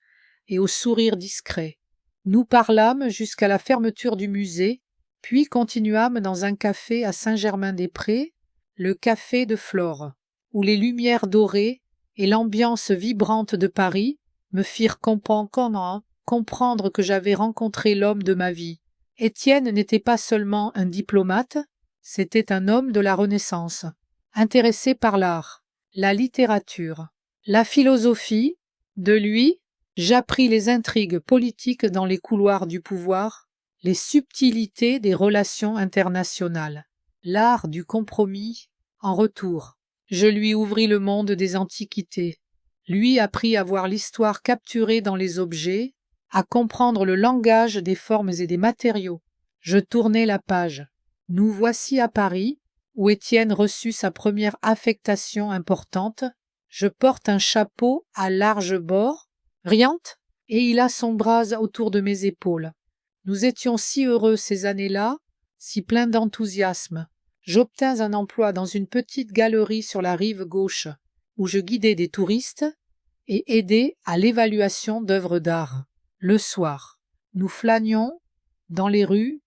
et au sourire discret. Nous parlâmes jusqu'à la fermeture du musée, puis continuâmes dans un café à Saint-Germain-des-Prés, le café de Flore, où les lumières dorées et l'ambiance vibrante de Paris me firent comprendre que j'avais rencontré l'homme de ma vie. Étienne n'était pas seulement un diplomate, c'était un homme de la Renaissance, intéressé par l'art, la littérature, la philosophie. De lui, j'appris les intrigues politiques dans les couloirs du pouvoir, les subtilités des relations internationales, l'art du compromis. En retour, je lui ouvris le monde des antiquités. Lui apprit à voir l'histoire capturée dans les objets, à comprendre le langage des formes et des matériaux. Je tournai la page. Nous voici à Paris, où Étienne reçut sa première affectation importante. Je porte un chapeau à larges bords, riante, et il a son bras autour de mes épaules. Nous étions si heureux ces années-là, si pleins d'enthousiasme. J'obtins un emploi dans une petite galerie sur la rive gauche, où je guidais des touristes et aidais à l'évaluation d'œuvres d'art. Le soir, nous flânions dans les rues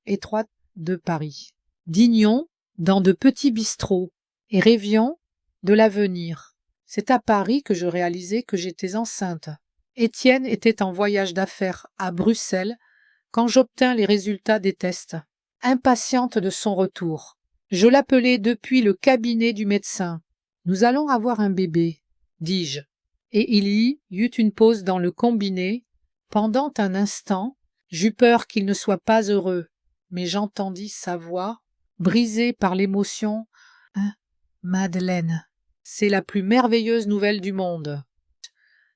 étroites de Paris, dînions dans de petits bistrots et rêvions de l'avenir. C'est à Paris que je réalisai que j'étais enceinte. Étienne était en voyage d'affaires à Bruxelles quand j'obtins les résultats des tests. Impatiente de son retour, je l'appelai depuis le cabinet du médecin. « Nous allons avoir un bébé, dis-je. » Et il y eut une pause dans le combiné. Pendant un instant, j'eus peur qu'il ne soit pas heureux, mais j'entendis sa voix, brisée par l'émotion. « Hein, Madeleine, c'est la plus merveilleuse nouvelle du monde. »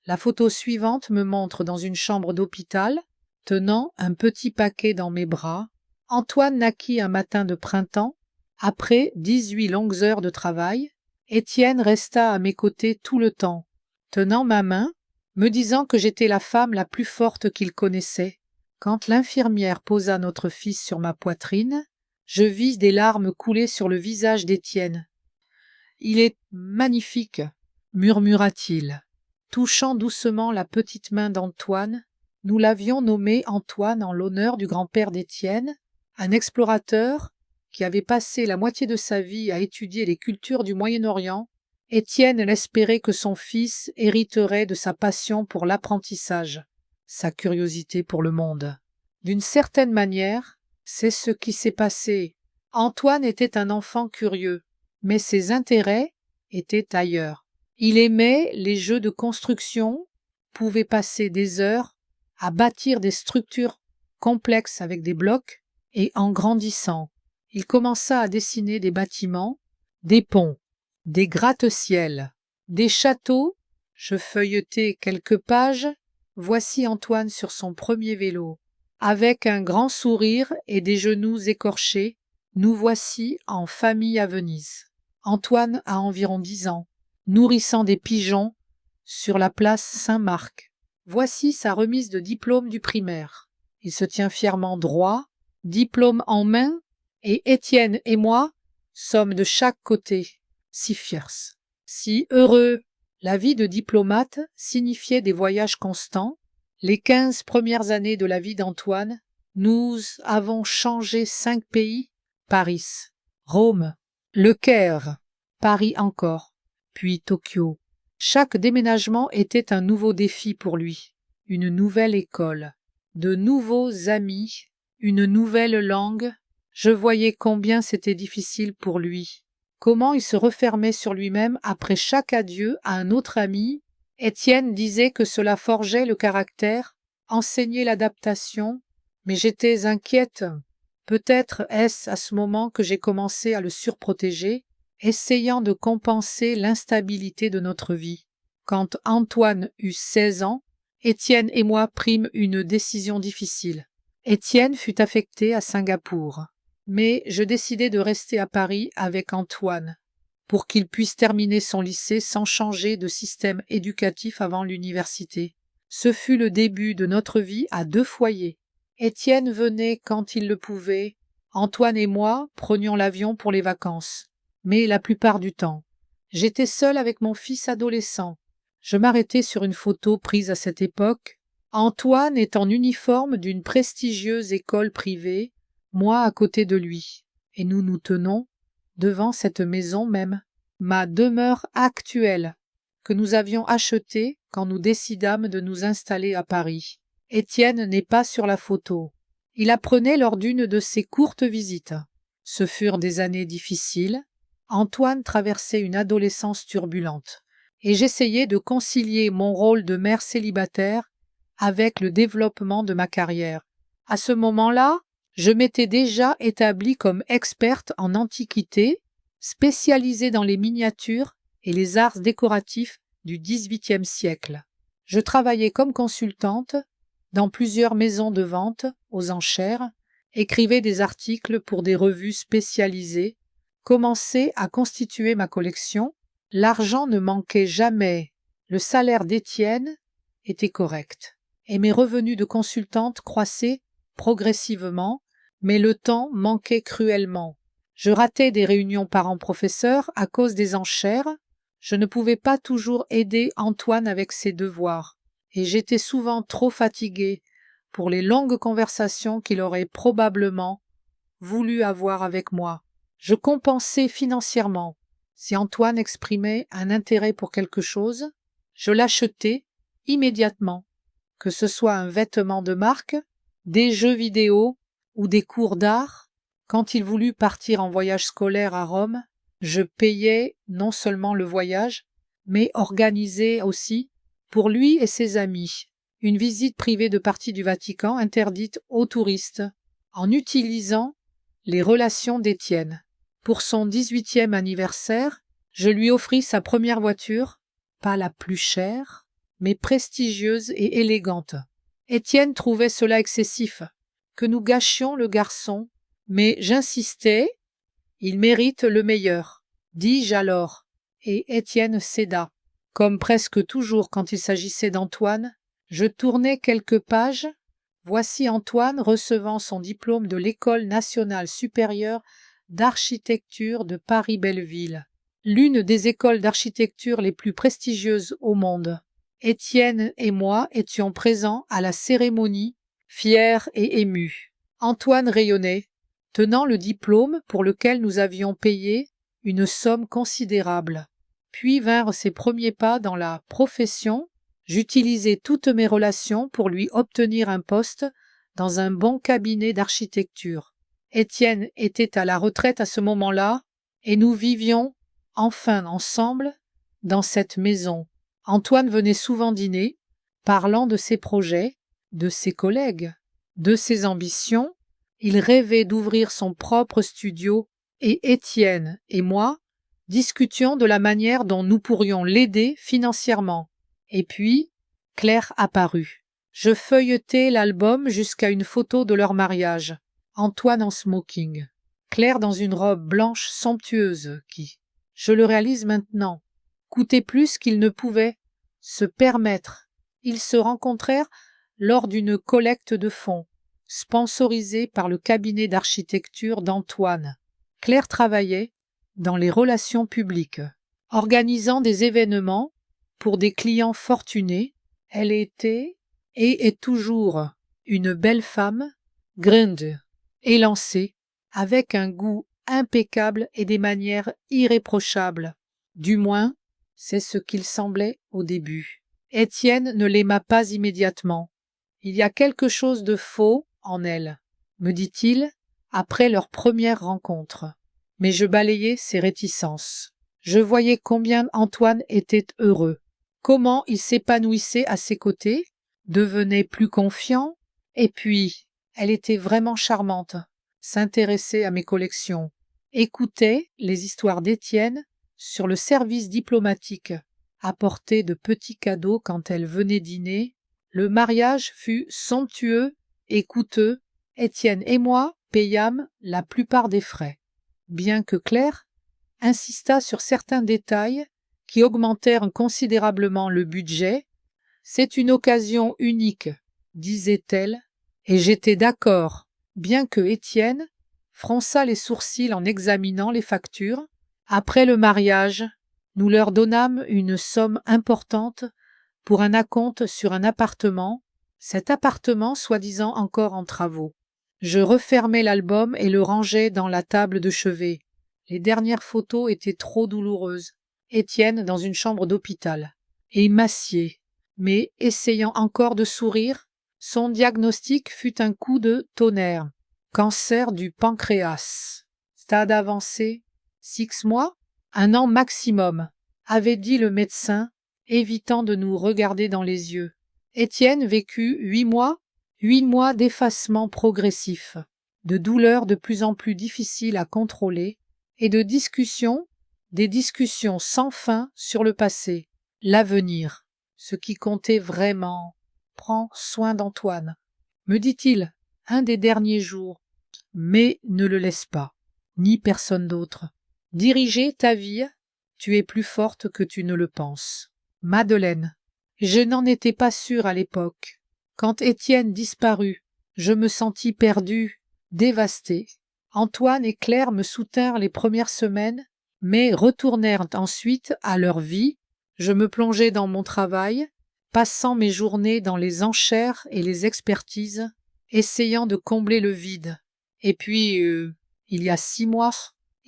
La photo suivante me montre dans une chambre d'hôpital, tenant un petit paquet dans mes bras. Antoine naquit un matin de printemps. Après 18 longues heures de travail, Étienne resta à mes côtés tout le temps, tenant ma main, me disant que j'étais la femme la plus forte qu'il connaissait. Quand l'infirmière posa notre fils sur ma poitrine, je vis des larmes couler sur le visage d'Étienne. « Il est magnifique, » murmura-t-il, touchant doucement la petite main d'Antoine. Nous l'avions nommé Antoine en l'honneur du grand-père d'Étienne, un explorateur qui avait passé la moitié de sa vie à étudier les cultures du Moyen-Orient. Étienne l'espérait que son fils hériterait de sa passion pour l'apprentissage, sa curiosité pour le monde. D'une certaine manière, c'est ce qui s'est passé. Antoine était un enfant curieux, mais ses intérêts étaient ailleurs. Il aimait les jeux de construction, pouvait passer des heures à bâtir des structures complexes avec des blocs, et en grandissant, il commença à dessiner des bâtiments, des ponts, des gratte-ciels, des châteaux. Je feuilletai quelques pages. Voici Antoine sur son premier vélo. Avec un grand sourire et des genoux écorchés, nous voici en famille à Venise. Antoine a environ 10 ans, nourrissant des pigeons sur la place Saint-Marc. Voici sa remise de diplôme du primaire. Il se tient fièrement droit, diplôme en main, et Étienne et moi sommes de chaque côté, si fiers, si heureux. La vie de diplomate signifiait des voyages constants. Les 15 premières années de la vie d'Antoine, nous avons changé 5 pays, Paris, Rome, Le Caire, Paris encore, puis Tokyo. Chaque déménagement était un nouveau défi pour lui, une nouvelle école, de nouveaux amis, une nouvelle langue. Je voyais combien c'était difficile pour lui, comment il se refermait sur lui-même après chaque adieu à un autre ami. Étienne disait que cela forgeait le caractère, enseignait l'adaptation, mais j'étais inquiète. Peut-être est-ce à ce moment que j'ai commencé à le surprotéger, essayant de compenser l'instabilité de notre vie. Quand Antoine eut 16 ans, Étienne et moi prîmes une décision difficile. Étienne fut affecté à Singapour, mais je décidai de rester à Paris avec Antoine, pour qu'il puisse terminer son lycée sans changer de système éducatif avant l'université. Ce fut le début de notre vie à 2 foyers. Étienne venait quand il le pouvait, Antoine et moi prenions l'avion pour les vacances, mais la plupart du temps, j'étais seule avec mon fils adolescent. Je m'arrêtai sur une photo prise à cette époque. Antoine est en uniforme d'une prestigieuse école privée, moi à côté de lui, et nous nous tenons devant cette maison même, ma demeure actuelle, que nous avions achetée quand nous décidâmes de nous installer à Paris. Étienne n'est pas sur la photo. Il apprenait lors d'une de ses courtes visites. Ce furent des années difficiles. Antoine traversait une adolescence turbulente, et j'essayais de concilier mon rôle de mère célibataire avec le développement de ma carrière. À ce moment-là, je m'étais déjà établie comme experte en antiquité, spécialisée dans les miniatures et les arts décoratifs du XVIIIe siècle. Je travaillais comme consultante dans plusieurs maisons de vente aux enchères, écrivais des articles pour des revues spécialisées, commençais à constituer ma collection. L'argent ne manquait jamais, le salaire d'Étienne était correct, et mes revenus de consultante croissaient progressivement, mais le temps manquait cruellement. Je ratais des réunions parents-professeurs à cause des enchères, je ne pouvais pas toujours aider Antoine avec ses devoirs, et j'étais souvent trop fatiguée pour les longues conversations qu'il aurait probablement voulu avoir avec moi. Je compensais financièrement. Si Antoine exprimait un intérêt pour quelque chose, je l'achetais immédiatement, que ce soit un vêtement de marque, des jeux vidéo ou des cours d'art. Quand il voulut partir en voyage scolaire à Rome, je payais non seulement le voyage, mais organisais aussi, pour lui et ses amis, une visite privée de partie du Vatican interdite aux touristes, en utilisant les relations d'Étienne. Pour son 18e anniversaire, je lui offris sa première voiture, pas la plus chère, mais prestigieuse et élégante. Étienne trouvait cela excessif, que nous gâchions le garçon, mais j'insistais, il mérite le meilleur, dis-je alors, et Étienne céda. Comme presque toujours quand il s'agissait d'Antoine, je tournais quelques pages. Voici Antoine recevant son diplôme de l'École nationale supérieure d'architecture de Paris-Belleville, l'une des écoles d'architecture les plus prestigieuses au monde. Étienne et moi étions présents à la cérémonie, fiers et émus. Antoine rayonnait, tenant le diplôme pour lequel nous avions payé une somme considérable. Puis vinrent ses premiers pas dans la profession. J'utilisais toutes mes relations pour lui obtenir un poste dans un bon cabinet d'architecture. Étienne était à la retraite à ce moment-là, et nous vivions enfin ensemble dans cette maison. Antoine venait souvent dîner, parlant de ses projets, de ses collègues, de ses ambitions. Il rêvait d'ouvrir son propre studio, et Étienne et moi discutions de la manière dont nous pourrions l'aider financièrement. Et puis, Claire apparut. Je feuilletai l'album jusqu'à une photo de leur mariage. Antoine en smoking. Claire dans une robe blanche somptueuse qui, je le réalise maintenant, coûtait plus qu'il ne pouvait se permettre. Ils se rencontrèrent lors d'une collecte de fonds, sponsorisée par le cabinet d'architecture d'Antoine. Claire travaillait dans les relations publiques, organisant des événements pour des clients fortunés. Elle était et est toujours une belle femme, grande, élancée, avec un goût impeccable et des manières irréprochables. Du moins, c'est ce qu'il semblait au début. Étienne ne l'aima pas immédiatement. Il y a quelque chose de faux en elle, me dit-il, après leur première rencontre. Mais je balayais ses réticences. Je voyais combien Antoine était heureux, comment il s'épanouissait à ses côtés, devenait plus confiant, et puis, elle était vraiment charmante, s'intéressait à mes collections, écoutait les histoires d'Étienne sur le service diplomatique, apportait de petits cadeaux quand elle venait dîner. Le mariage fut somptueux et coûteux. Étienne et moi payâmes la plupart des frais, bien que Claire insista sur certains détails qui augmentèrent considérablement le budget. C'est une occasion unique, disait-elle, et j'étais d'accord, bien que Étienne fronça les sourcils en examinant les factures. Après le mariage, nous leur donnâmes une somme importante pour un acompte sur un appartement, cet appartement soi-disant encore en travaux. Je refermai l'album et le rangeai dans la table de chevet. Les dernières photos étaient trop douloureuses. Étienne dans une chambre d'hôpital, émacié, mais essayant encore de sourire. Son diagnostic fut un coup de tonnerre. Cancer du pancréas. Stade avancé, 6 mois, 1 an maximum, avait dit le médecin, évitant de nous regarder dans les yeux. Étienne vécut 8 mois d'effacement progressif, de douleurs de plus en plus difficiles à contrôler, et de discussions, des discussions sans fin sur le passé, l'avenir, ce qui comptait vraiment. Prends soin d'Antoine, me dit-il, un des derniers jours, mais ne le laisse pas, ni personne d'autre. Diriger ta vie, tu es plus forte que tu ne le penses. Madeleine. Je n'en étais pas sûre à l'époque. Quand Étienne disparut, je me sentis perdue, dévastée. Antoine et Claire me soutinrent les premières semaines, mais retournèrent ensuite à leur vie. Je me plongeai dans mon travail, passant mes journées dans les enchères et les expertises, essayant de combler le vide. Et puis, il y a 6 mois,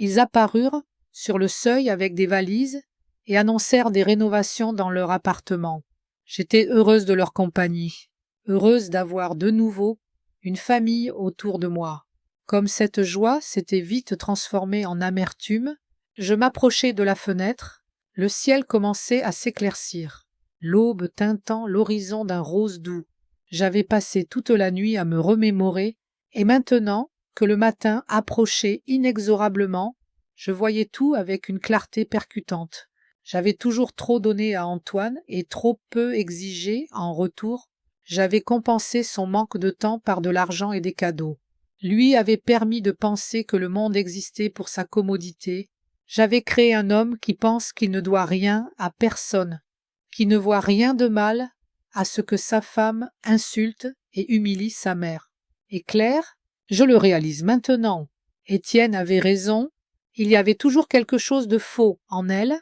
ils apparurent sur le seuil avec des valises et annoncèrent des rénovations dans leur appartement. J'étais heureuse de leur compagnie, heureuse d'avoir de nouveau une famille autour de moi. Comme cette joie s'était vite transformée en amertume, je m'approchai de la fenêtre. Le ciel commençait à s'éclaircir, l'aube teintant l'horizon d'un rose doux. J'avais passé toute la nuit à me remémorer, et maintenant que le matin approchait inexorablement, je voyais tout avec une clarté percutante. J'avais toujours trop donné à Antoine et trop peu exigé en retour. J'avais compensé son manque de temps par de l'argent et des cadeaux. Lui avait permis de penser que le monde existait pour sa commodité. J'avais créé un homme qui pense qu'il ne doit rien à personne, qui ne voit rien de mal à ce que sa femme insulte et humilie sa mère. Et Claire, je le réalise maintenant. Étienne avait raison, il y avait toujours quelque chose de faux en elle,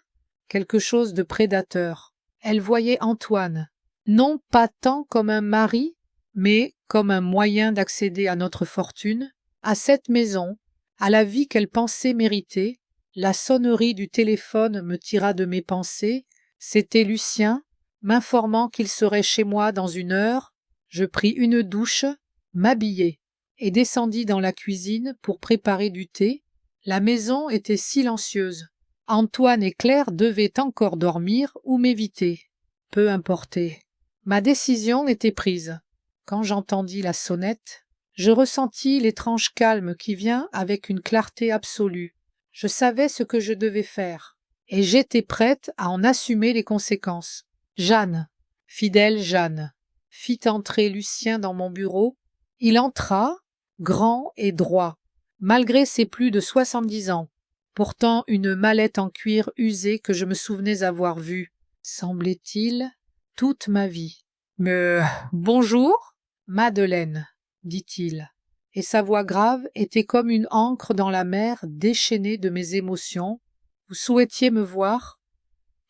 quelque chose de prédateur. Elle voyait Antoine, non pas tant comme un mari, mais comme un moyen d'accéder à notre fortune, à cette maison, à la vie qu'elle pensait mériter. La sonnerie du téléphone me tira de mes pensées. C'était Lucien, m'informant qu'il serait chez moi dans 1 heure. Je pris une douche, m'habillai et descendis dans la cuisine pour préparer du thé. La maison était silencieuse. Antoine et Claire devaient encore dormir ou m'éviter. Peu importait. Ma décision était prise. Quand j'entendis la sonnette, je ressentis l'étrange calme qui vient avec une clarté absolue. Je savais ce que je devais faire, et j'étais prête à en assumer les conséquences. Jeanne, fidèle Jeanne, fit entrer Lucien dans mon bureau. Il entra, grand et droit, malgré ses plus de 70 ans, portant une mallette en cuir usé que je me souvenais avoir vue. Semblait-il toute ma vie. Mais bonjour, Madeleine, dit-il, et sa voix grave était comme une ancre dans la mer déchaînée de mes émotions. Vous souhaitiez me voir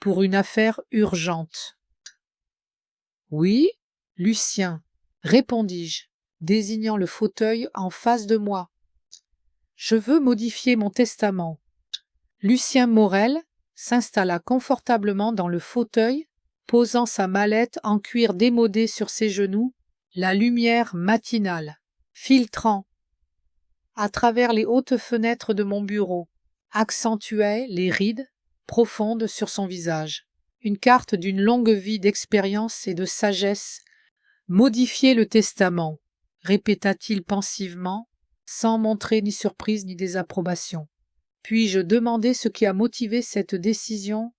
pour une affaire urgente. Oui, Lucien, répondis-je, désignant le fauteuil en face de moi. Je veux modifier mon testament. Lucien Morel s'installa confortablement dans le fauteuil, posant sa mallette en cuir démodé sur ses genoux, la lumière matinale, filtrant à travers les hautes fenêtres de mon bureau, accentuait les rides profondes sur son visage. Une carte d'une longue vie d'expérience et de sagesse. Modifier le testament, répéta-t-il pensivement, sans montrer ni surprise ni désapprobation. Puis-je demander ce qui a motivé cette décision?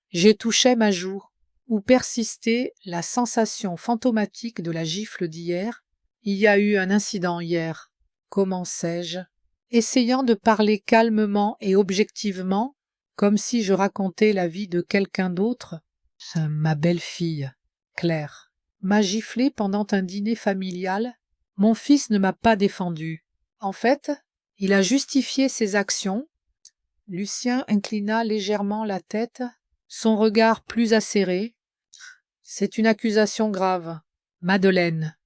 Je touchais ma joue, où persistait la sensation fantomatique de la gifle d'hier. Il y a eu un incident hier, commençai-je, essayant de parler calmement et objectivement, comme si je racontais la vie de quelqu'un d'autre. Ma belle-fille, Claire, m'a giflé pendant un dîner familial. Mon fils ne m'a pas défendu. En fait, il a justifié ses actions. Lucien inclina légèrement la tête, son regard plus acéré. C'est une accusation grave, Madeleine.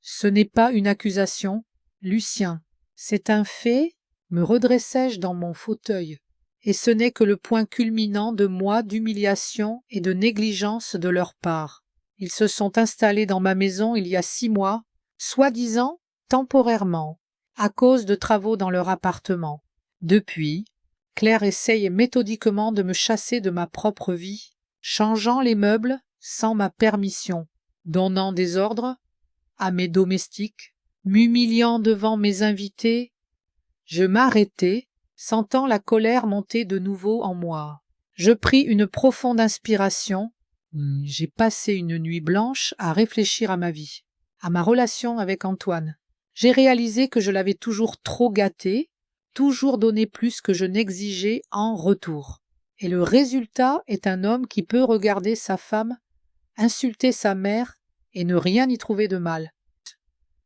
Ce n'est pas une accusation, Lucien. C'est un fait, me redressai-je dans mon fauteuil. Et ce n'est que le point culminant de mois d'humiliation et de négligence de leur part. Ils se sont installés dans ma maison il y a 6 mois, soi-disant temporairement, à cause de travaux dans leur appartement. Depuis, Claire essaye méthodiquement de me chasser de ma propre vie, changeant les meubles sans ma permission, donnant des ordres à mes domestiques, m'humiliant devant mes invités. Je m'arrêtai, sentant la colère monter de nouveau en moi. Je pris une profonde inspiration. J'ai passé une nuit blanche à réfléchir à ma vie, à ma relation avec Antoine. J'ai réalisé que je l'avais toujours trop gâté, toujours donné plus que je n'exigeais en retour. Et le résultat est un homme qui peut regarder sa femme, insulter sa mère et ne rien y trouver de mal.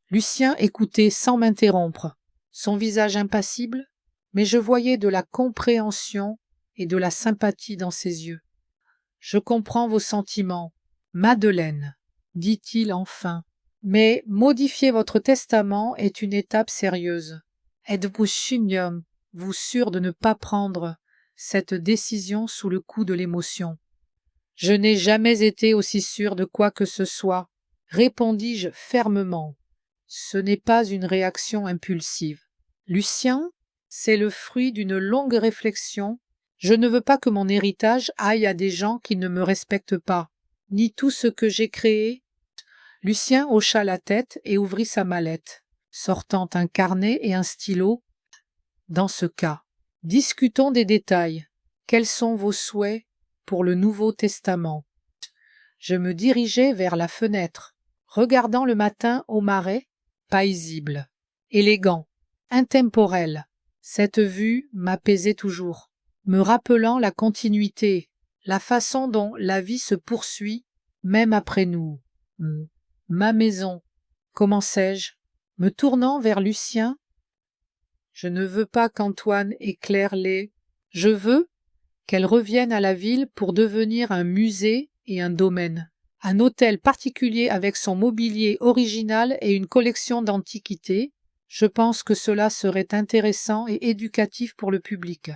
Lucien écoutait sans m'interrompre, son visage impassible, mais je voyais de la compréhension et de la sympathie dans ses yeux. « Je comprends vos sentiments, Madeleine, dit-il enfin, mais modifier votre testament est une étape sérieuse. Êtes-vous sûr de ne pas prendre cette décision sous le coup de l'émotion? Je n'ai jamais été aussi sûr de quoi que ce soit, répondis-je fermement. Ce n'est pas une réaction impulsive. Lucien, c'est le fruit d'une longue réflexion. Je ne veux pas que mon héritage aille à des gens qui ne me respectent pas, ni tout ce que j'ai créé. Lucien hocha la tête et ouvrit sa mallette, sortant un carnet et un stylo. Dans ce cas, discutons des détails. Quels sont vos souhaits pour le Nouveau Testament? Je me dirigeai vers la fenêtre, regardant le matin au marais, paisible, élégant, intemporel. Cette vue m'apaisait toujours, me rappelant la continuité, la façon dont la vie se poursuit, même après nous. Ma maison, commençai-je, me tournant vers Lucien. Je ne veux pas qu'Antoine et Claire l'aient. Je veux qu'elle revienne à la ville pour devenir un musée et un domaine, un hôtel particulier avec son mobilier original et une collection d'antiquités. Je pense que cela serait intéressant et éducatif pour le public.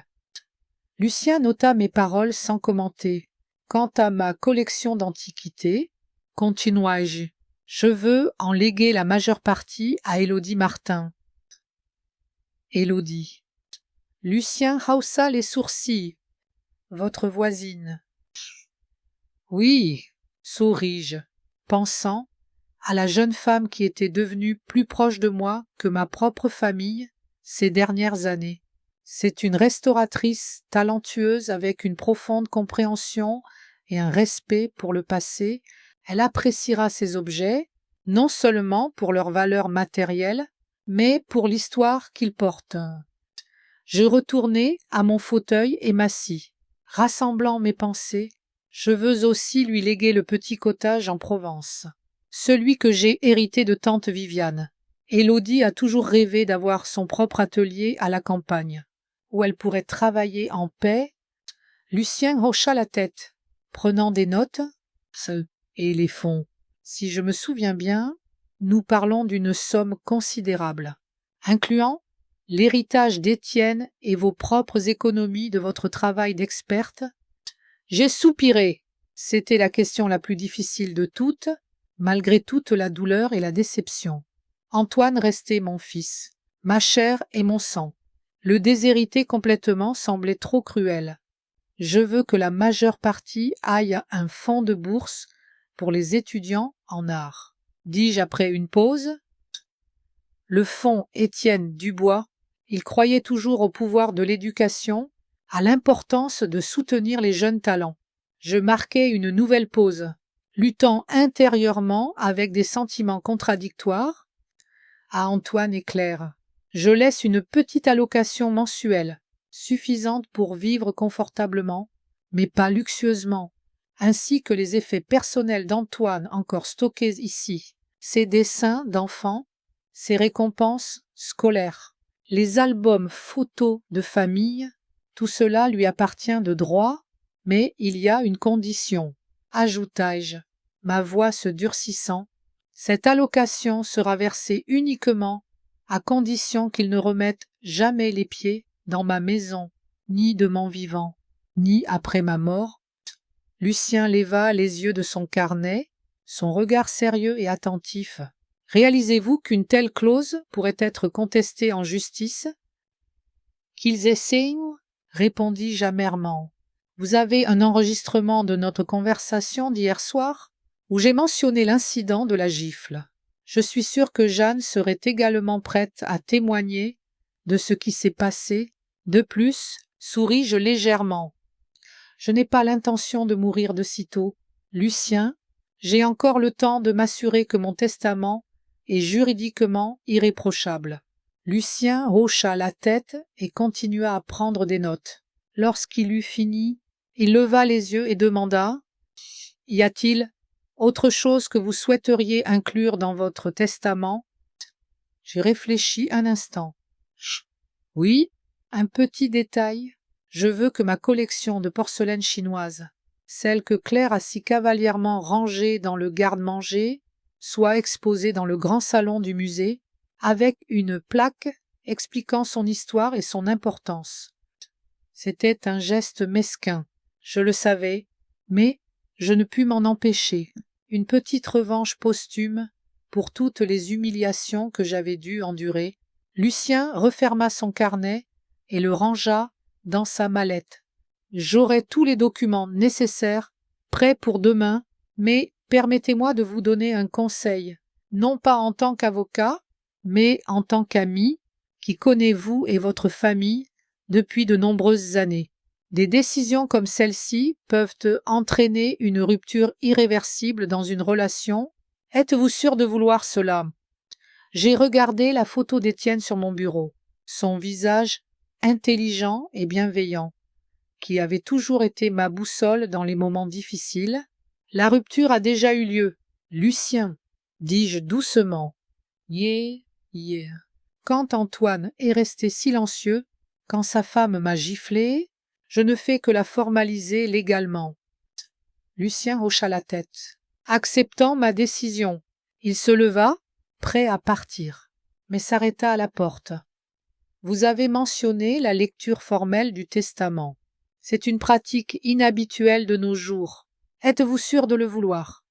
Lucien nota mes paroles sans commenter. Quant à ma collection d'antiquités, continuai-je, je veux en léguer la majeure partie à Élodie Martin. Élodie. Lucien haussa les sourcils. Votre voisine. Oui, souris-je, pensant à la jeune femme qui était devenue plus proche de moi que ma propre famille ces dernières années. C'est une restauratrice talentueuse avec une profonde compréhension et un respect pour le passé. Elle appréciera ces objets, non seulement pour leur valeur matérielle, mais pour l'histoire qu'ils portent. Je retournai à mon fauteuil et m'assis, rassemblant mes pensées. Je veux aussi lui léguer le petit cottage en Provence, celui que j'ai hérité de tante Viviane. Élodie a toujours rêvé d'avoir son propre atelier à la campagne, où elle pourrait travailler en paix. Lucien hocha la tête, prenant des notes. Et les fonds. Si je me souviens bien, nous parlons d'une somme considérable, incluant l'héritage d'Étienne et vos propres économies de votre travail d'experte. J'ai soupiré. C'était la question la plus difficile de toutes, malgré toute la douleur et la déception. Antoine restait mon fils, ma chair et mon sang. Le déshériter complètement semblait trop cruel. Je veux que la majeure partie aille à un fonds de bourse pour les étudiants en art. Dis-je après une pause. Le fonds Étienne Dubois, il croyait toujours au pouvoir de l'éducation, à l'importance de soutenir les jeunes talents. Je marquai une nouvelle pause, luttant intérieurement avec des sentiments contradictoires. À Antoine et Claire, je laisse une petite allocation mensuelle, suffisante pour vivre confortablement, mais pas luxueusement, ainsi que les effets personnels d'Antoine encore stockés ici, ses dessins d'enfants, ses récompenses scolaires, les albums photos de famille, tout cela lui appartient de droit, mais il y a une condition, ajoutai-je, ma voix se durcissant. Cette allocation sera versée uniquement à condition qu'il ne remette jamais les pieds dans ma maison, ni de mon vivant, ni après ma mort. Lucien leva les yeux de son carnet, son regard sérieux et attentif. Réalisez-vous qu'une telle clause pourrait être contestée en justice? Qu'ils essayent, répondis-je amèrement. Vous avez un enregistrement de notre conversation d'hier soir, où j'ai mentionné l'incident de la gifle. Je suis sûre que Jeanne serait également prête à témoigner de ce qui s'est passé. De plus, souris-je légèrement. Je n'ai pas l'intention de mourir de sitôt. Lucien, j'ai encore le temps de m'assurer que mon testament est juridiquement irréprochable. Lucien hocha la tête et continua à prendre des notes. Lorsqu'il eut fini, il leva les yeux et demanda « Y a-t-il autre chose que vous souhaiteriez inclure dans votre testament ?» J'ai réfléchi un instant. « Oui, un petit détail. Je veux que ma collection de porcelaine chinoise, celle que Claire a si cavalièrement rangée dans le garde-manger, soit exposée dans le grand salon du musée, avec une plaque expliquant son histoire et son importance. » C'était un geste mesquin, je le savais, mais je ne pus m'en empêcher. Une petite revanche posthume pour toutes les humiliations que j'avais dû endurer. Lucien referma son carnet et le rangea dans sa mallette. J'aurai tous les documents nécessaires, prêts pour demain, mais permettez-moi de vous donner un conseil, non pas en tant qu'avocat, mais en tant qu'ami, qui connaît vous et votre famille depuis de nombreuses années. Des décisions comme celle-ci peuvent entraîner une rupture irréversible dans une relation. Êtes-vous sûr de vouloir cela? J'ai regardé la photo d'Étienne sur mon bureau, son visage intelligent et bienveillant, qui avait toujours été ma boussole dans les moments difficiles. La rupture a déjà eu lieu. Lucien, dis-je doucement. Yeah. Quand Antoine est resté silencieux, quand sa femme m'a giflé, je ne fais que la formaliser légalement. Lucien hocha la tête, acceptant ma décision. Il se leva, prêt à partir, mais s'arrêta à la porte. Vous avez mentionné la lecture formelle du testament. C'est une pratique inhabituelle de nos jours. Êtes-vous sûr de le vouloir?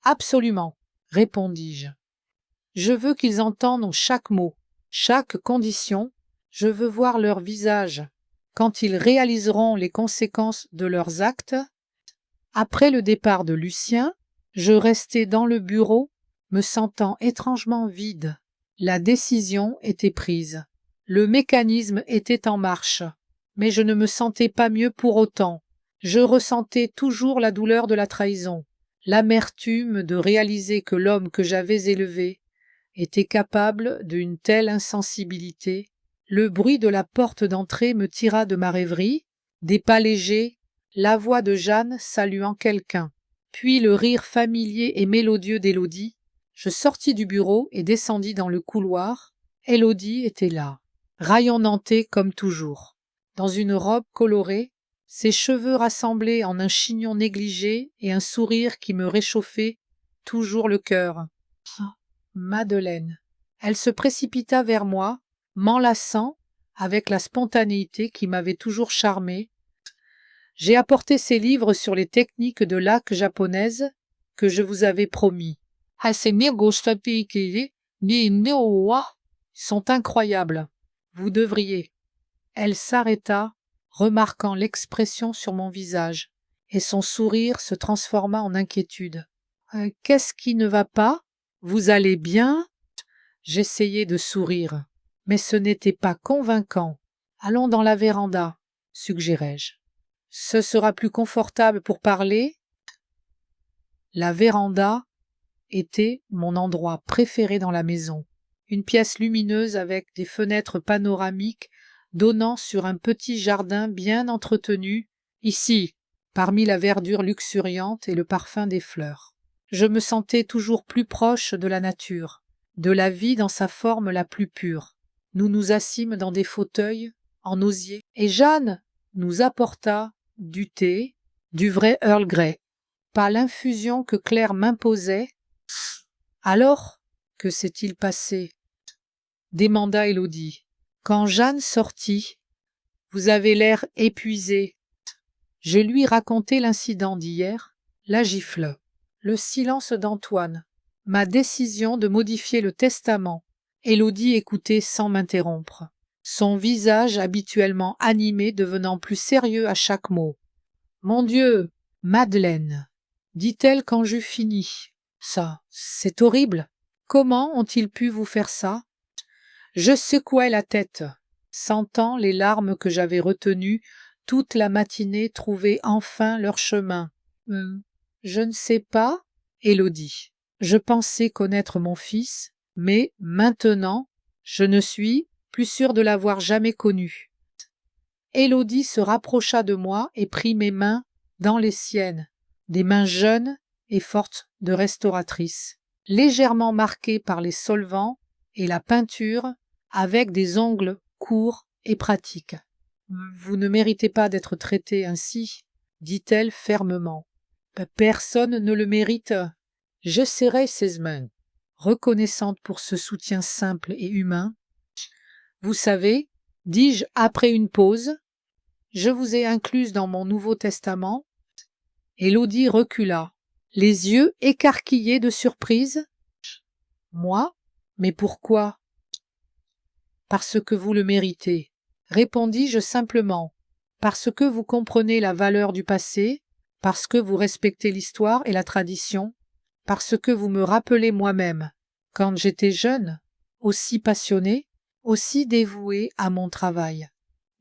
Absolument, répondis-je. Je veux qu'ils entendent chaque mot, chaque condition. Je veux voir leur visage quand ils réaliseront les conséquences de leurs actes. Après le départ de Lucien, je restai dans le bureau, me sentant étrangement vide. La décision était prise. Le mécanisme était en marche, mais je ne me sentais pas mieux pour autant. Je ressentais toujours la douleur de la trahison, l'amertume de réaliser que l'homme que j'avais élevé était capable d'une telle insensibilité. Le bruit de la porte d'entrée me tira de ma rêverie. Des pas légers, la voix de Jeanne saluant quelqu'un, puis le rire familier et mélodieux d'Élodie. Je sortis du bureau et descendis dans le couloir. Élodie était là, rayonnantée comme toujours, dans une robe colorée, ses cheveux rassemblés en un chignon négligé et un sourire qui me réchauffait toujours le cœur. Madeleine. Elle se précipita vers moi, m'enlaçant avec la spontanéité qui m'avait toujours charmé. J'ai apporté ces livres sur les techniques de laque japonaise que je vous avais promis. Sont incroyables. Vous devriez. Elle s'arrêta, remarquant l'expression sur mon visage, et son sourire se transforma en inquiétude. Qu'est-ce qui ne va pas? Vous allez bien? J'essayai de sourire, mais ce n'était pas convaincant. Allons dans la véranda, suggérai-je. Ce sera plus confortable pour parler. La véranda était mon endroit préféré dans la maison. Une pièce lumineuse avec des fenêtres panoramiques donnant sur un petit jardin bien entretenu, ici, parmi la verdure luxuriante et le parfum des fleurs. Je me sentais toujours plus proche de la nature, de la vie dans sa forme la plus pure. Nous nous assîmes dans des fauteuils, en osier, et Jeanne nous apporta du thé, du vrai Earl Grey, pas l'infusion que Claire m'imposait. Alors, que s'est-il passé? Demanda Élodie. Quand Jeanne sortit, vous avez l'air épuisé. Je lui racontai l'incident d'hier, la gifle, le silence d'Antoine, ma décision de modifier le testament. Élodie écoutait sans m'interrompre, son visage habituellement animé devenant plus sérieux à chaque mot. Mon Dieu, Madeleine, dit-elle quand j'eus fini. Ça, c'est horrible. Comment ont-ils pu vous faire ça? Je secouai la tête, sentant les larmes que j'avais retenues toute la matinée trouver enfin leur chemin. Je ne sais pas, Élodie. Je pensais connaître mon fils, mais maintenant, je ne suis plus sûre de l'avoir jamais connu. Élodie se rapprocha de moi et prit mes mains dans les siennes, des mains jeunes et fortes de restauratrice, légèrement marquées par les solvants et la peinture, avec des ongles courts et pratiques. Vous ne méritez pas d'être traité ainsi, dit-elle fermement. Personne ne le mérite. Je serrai ses mains, reconnaissante pour ce soutien simple et humain. Vous savez, dis-je après une pause, je vous ai incluse dans mon Nouveau Testament. Élodie recula, les yeux écarquillés de surprise. Moi? Mais pourquoi? Parce que vous le méritez, répondis-je simplement, parce que vous comprenez la valeur du passé, parce que vous respectez l'histoire et la tradition, parce que vous me rappelez moi-même, quand j'étais jeune, aussi passionnée, aussi dévouée à mon travail.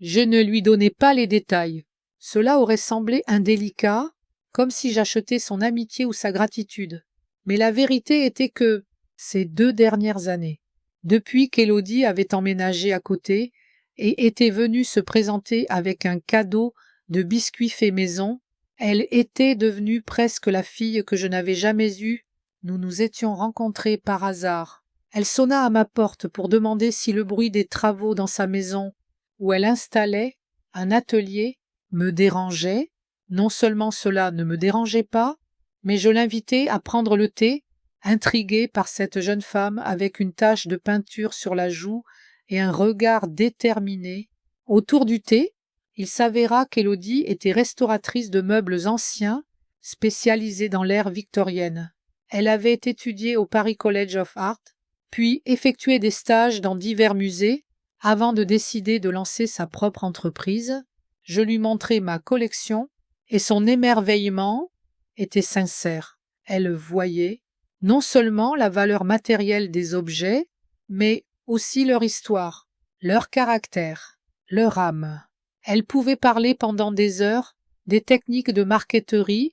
Je ne lui donnai pas les détails. Cela aurait semblé indélicat, comme si j'achetais son amitié ou sa gratitude. Mais la vérité était que, ces 2 dernières années, depuis qu'Élodie avait emménagé à côté et était venue se présenter avec un cadeau de biscuits faits maison, elle était devenue presque la fille que je n'avais jamais eue. Nous nous étions rencontrés par hasard. Elle sonna à ma porte pour demander si le bruit des travaux dans sa maison, où elle installait un atelier, me dérangeait. Non seulement cela ne me dérangeait pas, mais je l'invitai à prendre le thé, intrigué par cette jeune femme avec une tache de peinture sur la joue et un regard déterminé. Autour du thé, il s'avéra qu'Élodie était restauratrice de meubles anciens, spécialisée dans l'ère victorienne. Elle avait étudié au Paris College of Art, puis effectué des stages dans divers musées, avant de décider de lancer sa propre entreprise. Je lui montrai ma collection, et son émerveillement était sincère. Elle voyait non seulement la valeur matérielle des objets, mais aussi leur histoire, leur caractère, leur âme. Elle pouvait parler pendant des heures des techniques de marqueterie,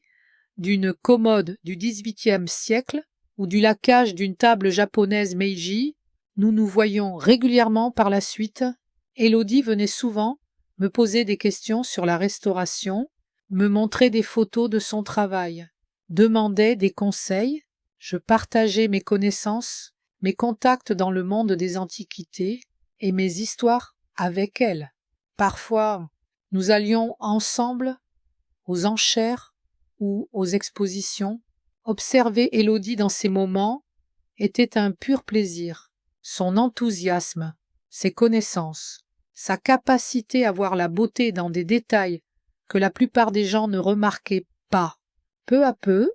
d'une commode du XVIIIe siècle ou du laquage d'une table japonaise Meiji. Nous nous voyions régulièrement par la suite. Élodie venait souvent me poser des questions sur la restauration, me montrait des photos de son travail, demandait des conseils, je partageais mes connaissances, mes contacts dans le monde des antiquités et mes histoires avec elle. Parfois, nous allions ensemble aux enchères ou aux expositions. Observer Élodie dans ces moments était un pur plaisir. Son enthousiasme, ses connaissances, sa capacité à voir la beauté dans des détails que la plupart des gens ne remarquaient pas. Peu à peu,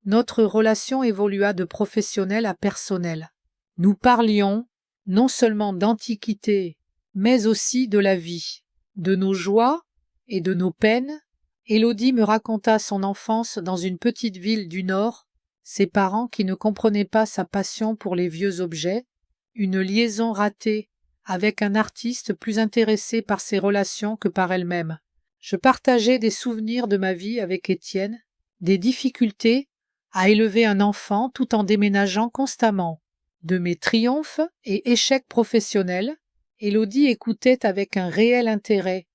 notre relation évolua de professionnel à personnel. Nous parlions non seulement d'antiquité, mais aussi de la vie, de nos joies et de nos peines. Élodie me raconta son enfance dans une petite ville du Nord, ses parents qui ne comprenaient pas sa passion pour les vieux objets, une liaison ratée avec un artiste plus intéressé par ses relations que par elle-même. Je partageais des souvenirs de ma vie avec Étienne, des difficultés à élever un enfant tout en déménageant constamment. De mes triomphes et échecs professionnels, Élodie écoutait avec un réel intérêt,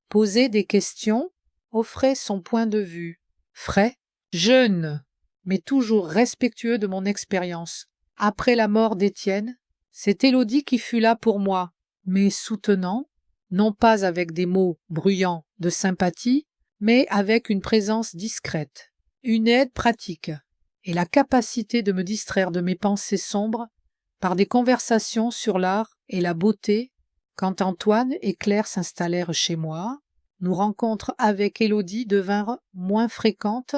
posait des questions, offrait son point de vue, frais, jeune, mais toujours respectueux de mon expérience. Après la mort d'Étienne, c'est Élodie qui fut là pour moi, mais soutenant, non pas avec des mots bruyants de sympathie, mais avec une présence discrète, une aide pratique, et la capacité de me distraire de mes pensées sombres par des conversations sur l'art et la beauté. Quand Antoine et Claire s'installèrent chez moi, nos rencontres avec Élodie devinrent moins fréquentes,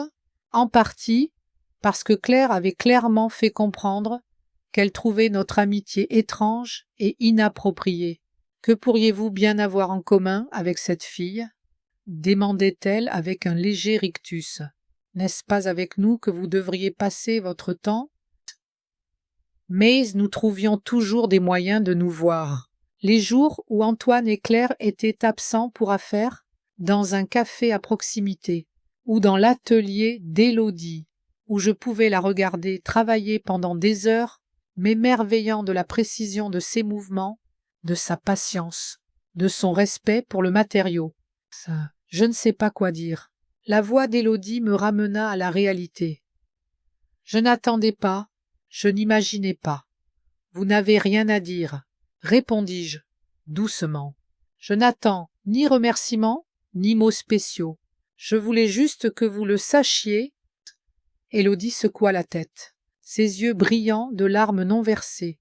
en partie parce que Claire avait clairement fait comprendre qu'elle trouvait notre amitié étrange et inappropriée. « Que pourriez-vous bien avoir en commun avec cette fille ?» demandait-elle avec un léger rictus. « N'est-ce pas avec nous que vous devriez passer votre temps ?» Mais nous trouvions toujours des moyens de nous voir. Les jours où Antoine et Claire étaient absents pour affaires, dans un café à proximité, ou dans l'atelier d'Élodie, où je pouvais la regarder travailler pendant des heures, m'émerveillant de la précision de ses mouvements, de sa patience, de son respect pour le matériau. Je ne sais pas quoi dire. La voix d'Élodie me ramena à la réalité. Je n'attendais pas, je n'imaginais pas. Vous n'avez rien à dire, répondis-je, doucement. Je n'attends ni remerciements, ni mots spéciaux. Je voulais juste que vous le sachiez. Élodie secoua la tête, ses yeux brillants de larmes non versées.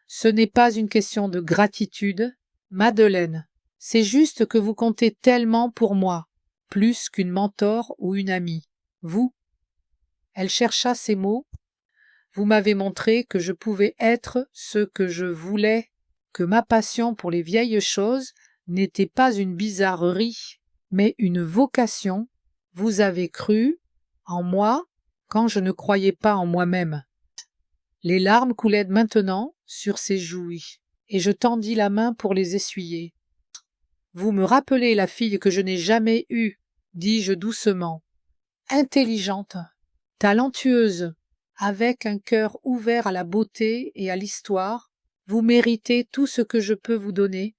Ce n'est pas une question de gratitude, Madeleine. C'est juste que vous comptez tellement pour moi, plus qu'une mentor ou une amie. Vous. Elle chercha ses mots. Vous m'avez montré que je pouvais être ce que je voulais, que ma passion pour les vieilles choses n'était pas une bizarrerie, mais une vocation. Vous avez cru en moi quand je ne croyais pas en moi-même. Les larmes coulaient maintenant sur ses joues, et je tendis la main pour les essuyer. Vous me rappelez la fille que je n'ai jamais eue, dis-je doucement. Intelligente, talentueuse, avec un cœur ouvert à la beauté et à l'histoire, vous méritez tout ce que je peux vous donner.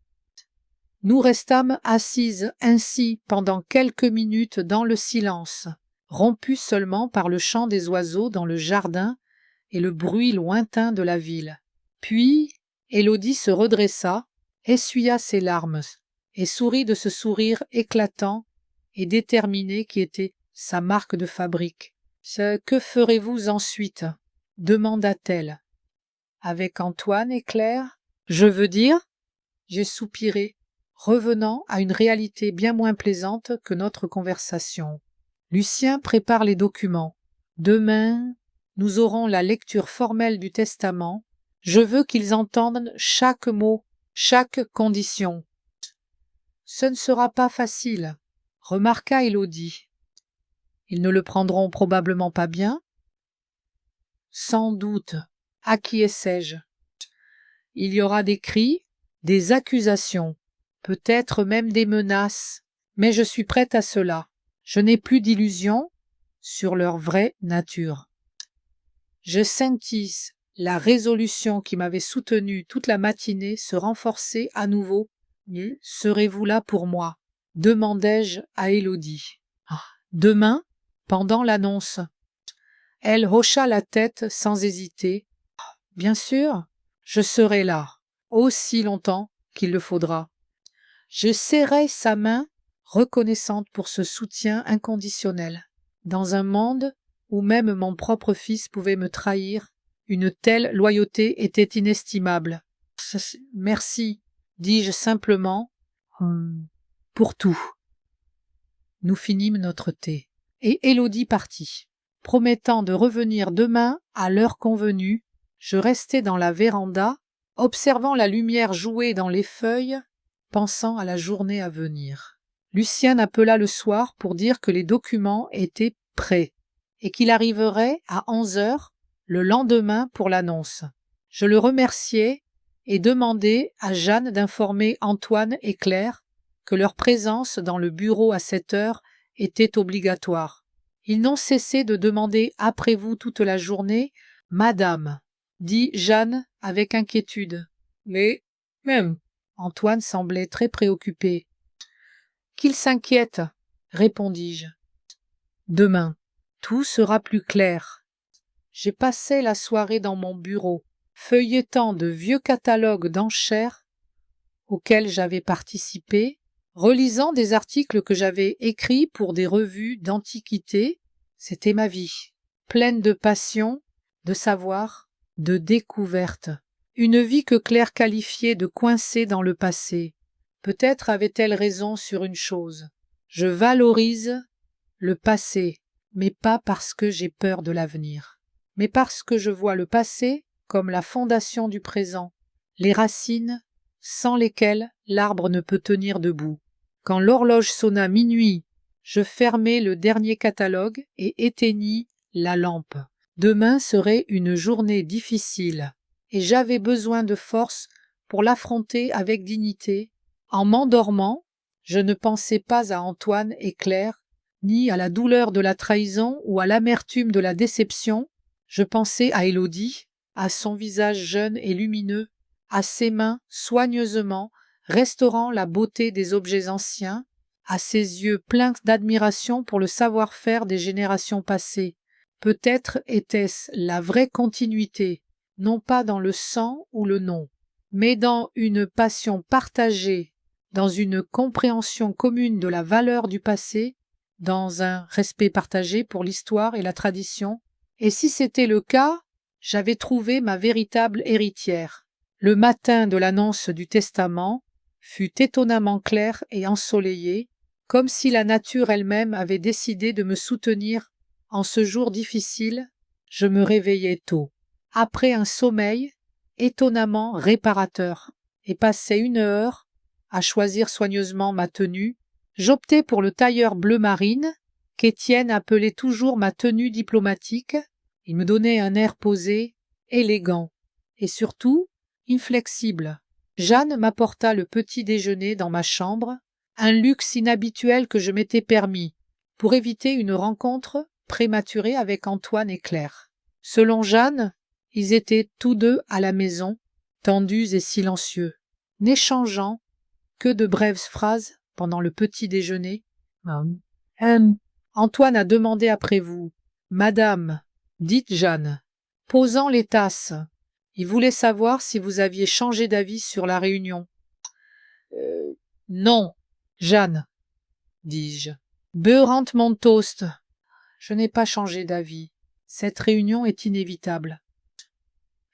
Nous restâmes assises ainsi pendant quelques minutes dans le silence, rompus seulement par le chant des oiseaux dans le jardin et le bruit lointain de la ville. Puis, Élodie se redressa, essuya ses larmes et sourit de ce sourire éclatant et déterminé qui était sa marque de fabrique. « Que ferez-vous ensuite ?» demanda-t-elle. « Avec Antoine et Claire, je veux dire ?» J'ai soupiré, revenant à une réalité bien moins plaisante que notre conversation. Lucien prépare les documents. Demain, nous aurons la lecture formelle du testament. Je veux qu'ils entendent chaque mot, chaque condition. Ce ne sera pas facile, remarqua Élodie. Ils ne le prendront probablement pas bien. Sans doute, acquiesçai-je. Il y aura des cris, des accusations, peut-être même des menaces, mais je suis prête à cela. Je n'ai plus d'illusions sur leur vraie nature. Je sentis la résolution qui m'avait soutenue toute la matinée se renforcer à nouveau. « Serez-vous là pour moi ?» demandai-je à Élodie. « Demain, pendant l'annonce. Elle hocha la tête sans hésiter. Bien sûr, je serai là, aussi longtemps qu'il le faudra. Je serrai sa main, reconnaissante pour ce soutien inconditionnel. Dans un monde où même mon propre fils pouvait me trahir, une telle loyauté était inestimable. Merci, dis-je simplement, pour tout. Nous finîmes notre thé, et Élodie partit. Promettant de revenir demain à l'heure convenue, je restai dans la véranda, observant la lumière jouer dans les feuilles, pensant à la journée à venir. Lucien appela le soir pour dire que les documents étaient prêts et qu'il arriverait à 11h le lendemain pour l'annonce. Je le remerciai et demandai à Jeanne d'informer Antoine et Claire que leur présence dans le bureau à 7h était obligatoire. Ils n'ont cessé de demander après vous toute la journée, « Madame », dit Jeanne avec inquiétude. Mais, même, Antoine semblait très préoccupé. « Qu'ils s'inquiètent, répondis-je. Demain, tout sera plus clair. » J'ai passé la soirée dans mon bureau, feuilletant de vieux catalogues d'enchères auxquels j'avais participé, relisant des articles que j'avais écrits pour des revues d'antiquité. C'était ma vie, pleine de passion, de savoir, de découverte. Une vie que Claire qualifiait de coincée dans le passé. Peut-être avait-elle raison sur une chose. Je valorise le passé, mais pas parce que j'ai peur de l'avenir, mais parce que je vois le passé comme la fondation du présent, les racines sans lesquelles l'arbre ne peut tenir debout. Quand l'horloge sonna minuit, je fermai le dernier catalogue et éteignis la lampe. Demain serait une journée difficile, et j'avais besoin de force pour l'affronter avec dignité. En m'endormant, je ne pensais pas à Antoine et Claire, ni à la douleur de la trahison ou à l'amertume de la déception. Je pensais à Élodie, à son visage jeune et lumineux, à ses mains soigneusement restaurant la beauté des objets anciens, à ses yeux pleins d'admiration pour le savoir-faire des générations passées. Peut-être était-ce la vraie continuité, non pas dans le sang ou le nom, mais dans une passion partagée, dans une compréhension commune de la valeur du passé, dans un respect partagé pour l'histoire et la tradition. Et si c'était le cas, j'avais trouvé ma véritable héritière. Le matin de l'annonce du testament fut étonnamment clair et ensoleillé, comme si la nature elle-même avait décidé de me soutenir en ce jour difficile. Je me réveillai tôt, après un sommeil étonnamment réparateur, et passai 1 heure à choisir soigneusement ma tenue. J'optai pour le tailleur bleu marine, qu'Étienne appelait toujours ma tenue diplomatique. Il me donnait un air posé, élégant, et surtout inflexible. Jeanne m'apporta le petit déjeuner dans ma chambre, un luxe inhabituel que je m'étais permis, pour éviter une rencontre prématurée avec Antoine et Claire. Selon Jeanne, ils étaient tous deux à la maison, tendus et silencieux, n'échangeant que de brèves phrases pendant le petit déjeuner. Antoine a demandé après vous. Madame, dit Jeanne, posant les tasses. Il voulait savoir si vous aviez changé d'avis sur la réunion. Non, Jeanne, dis-je. Beurrante mon toast. Je n'ai pas changé d'avis. Cette réunion est inévitable.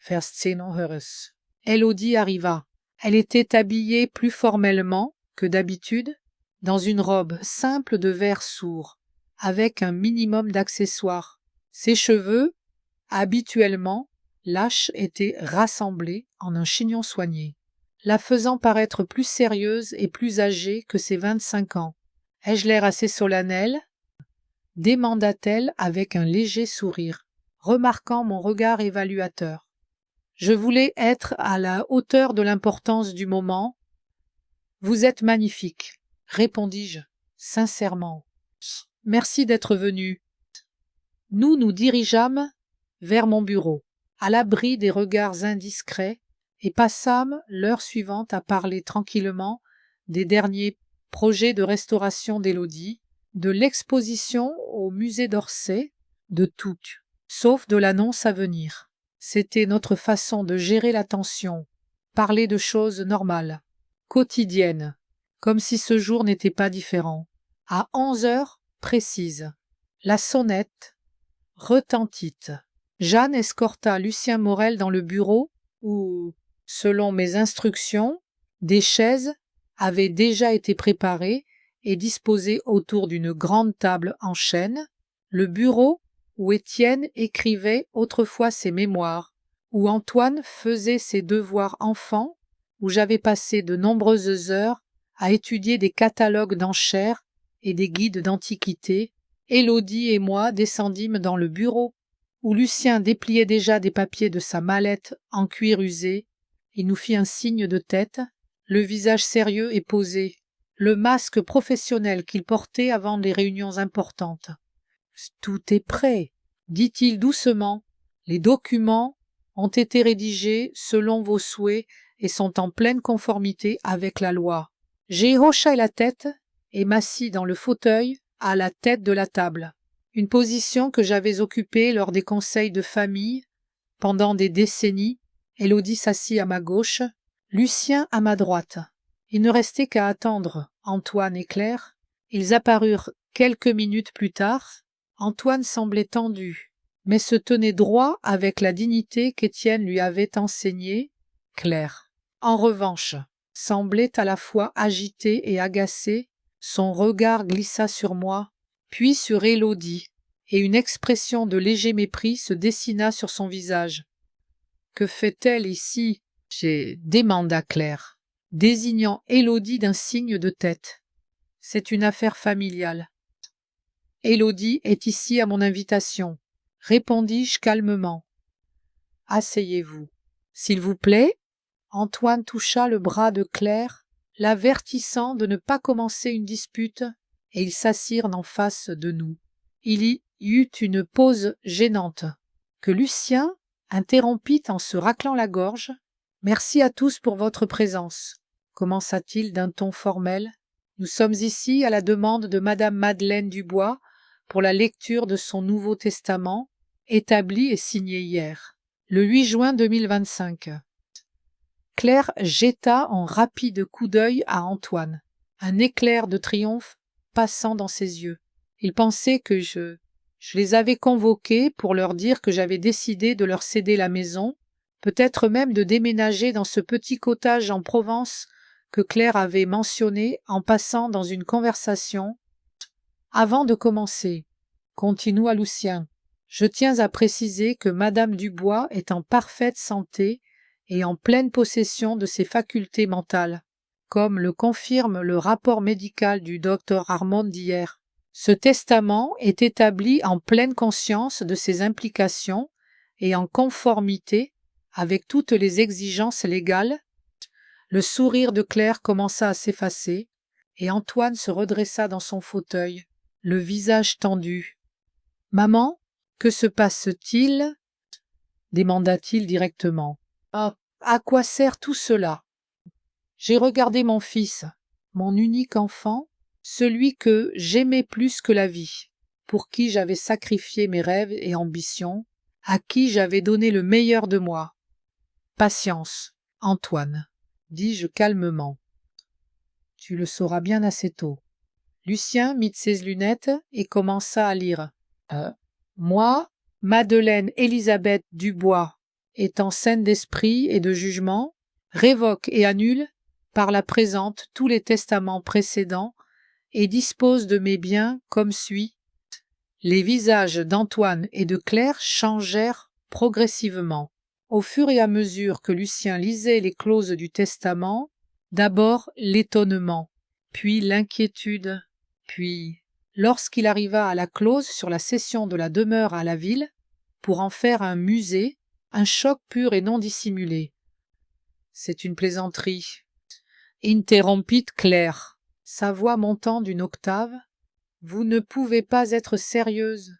Verzeihung Höres. Élodie arriva. Elle était habillée plus formellement que d'habitude, dans une robe simple de vert sourd, avec un minimum d'accessoires. Ses cheveux, habituellement lâches, étaient rassemblés en un chignon soigné, la faisant paraître plus sérieuse et plus âgée que ses 25 ans. « Ai-je l'air assez solennel ?» demanda-t-elle avec un léger sourire, remarquant mon regard évaluateur. Je voulais être à la hauteur de l'importance du moment. « Vous êtes magnifique, » répondis-je sincèrement. « Merci d'être venu. » Nous nous dirigeâmes vers mon bureau, à l'abri des regards indiscrets, et passâmes l'heure suivante à parler tranquillement des derniers projets de restauration d'Élodie, de l'exposition au musée d'Orsay, de tout, sauf de l'annonce à venir. C'était notre façon de gérer l'attention, parler de choses normales, quotidiennes, comme si ce jour n'était pas différent. À 11 heures précises, la sonnette retentit. Jeanne escorta Lucien Morel dans le bureau où, selon mes instructions, des chaises avaient déjà été préparées et disposées autour d'une grande table en chêne, le bureau où Étienne écrivait autrefois ses mémoires, où Antoine faisait ses devoirs enfants, où j'avais passé de nombreuses heures à étudier des catalogues d'enchères et des guides d'antiquité. Élodie et moi descendîmes dans le bureau où Lucien dépliait déjà des papiers de sa mallette en cuir usé. Il nous fit un signe de tête, le visage sérieux et posé, le masque professionnel qu'il portait avant les réunions importantes. « Tout est prêt, dit-il doucement. Les documents ont été rédigés selon vos souhaits et sont en pleine conformité avec la loi. » J'ai hoché la tête et m'assis dans le fauteuil à la tête de la table, une position que j'avais occupée lors des conseils de famille pendant des décennies. Élodie s'assit à ma gauche, Lucien à ma droite. Il ne restait qu'à attendre Antoine et Claire. Ils apparurent quelques minutes plus tard. Antoine semblait tendu, mais se tenait droit avec la dignité qu'Étienne lui avait enseignée. Claire, en revanche, semblait à la fois agitée et agacée. Son regard glissa sur moi, puis sur Élodie, et une expression de léger mépris se dessina sur son visage. « Que fait-elle ici ?» demanda Claire, désignant Élodie d'un signe de tête. « C'est une affaire familiale. »« Élodie est ici à mon invitation, » répondis-je calmement. « Asseyez-vous. »« S'il vous plaît ?» Antoine toucha le bras de Claire, l'avertissant de ne pas commencer une dispute, et ils s'assirent en face de nous. Il y eut une pause gênante, que Lucien interrompit en se raclant la gorge. « Merci à tous pour votre présence, » commença-t-il d'un ton formel. « Nous sommes ici à la demande de Madame Madeleine Dubois pour la lecture de son Nouveau Testament, établi et signé hier, le 8 juin 2025. » Claire jeta un rapide coup d'œil à Antoine, un éclair de triomphe passant dans ses yeux. Il pensait que je les avais convoqués pour leur dire que j'avais décidé de leur céder la maison, peut-être même de déménager dans ce petit cottage en Provence que Claire avait mentionné en passant dans une conversation. « Avant de commencer, » continua Lucien, « je tiens à préciser que Madame Dubois est en parfaite santé et en pleine possession de ses facultés mentales, comme le confirme le rapport médical du docteur Armand d'hier. Ce testament est établi en pleine conscience de ses implications et en conformité avec toutes les exigences légales. » Le sourire de Claire commença à s'effacer, et Antoine se redressa dans son fauteuil, le visage tendu. « Maman, que se passe-t-il » demanda-t-il directement. « À quoi sert tout cela ?» J'ai regardé mon fils, mon unique enfant, celui que j'aimais plus que la vie, pour qui j'avais sacrifié mes rêves et ambitions, à qui j'avais donné le meilleur de moi. « Patience, Antoine, » dis-je calmement. « Tu le sauras bien assez tôt. » Lucien mit ses lunettes et commença à lire. Moi, Madeleine Élisabeth Dubois, étant saine d'esprit et de jugement, révoque et annule par la présente tous les testaments précédents et dispose de mes biens comme suit. » Les visages d'Antoine et de Claire changèrent progressivement. Au fur et à mesure que Lucien lisait les clauses du testament, d'abord l'étonnement, puis l'inquiétude, puis, lorsqu'il arriva à la clause sur la cession de la demeure à la ville, pour en faire un musée, un choc pur et non dissimulé. « C'est une plaisanterie, » interrompit Claire, sa voix montant d'une octave. « Vous ne pouvez pas être sérieuse. »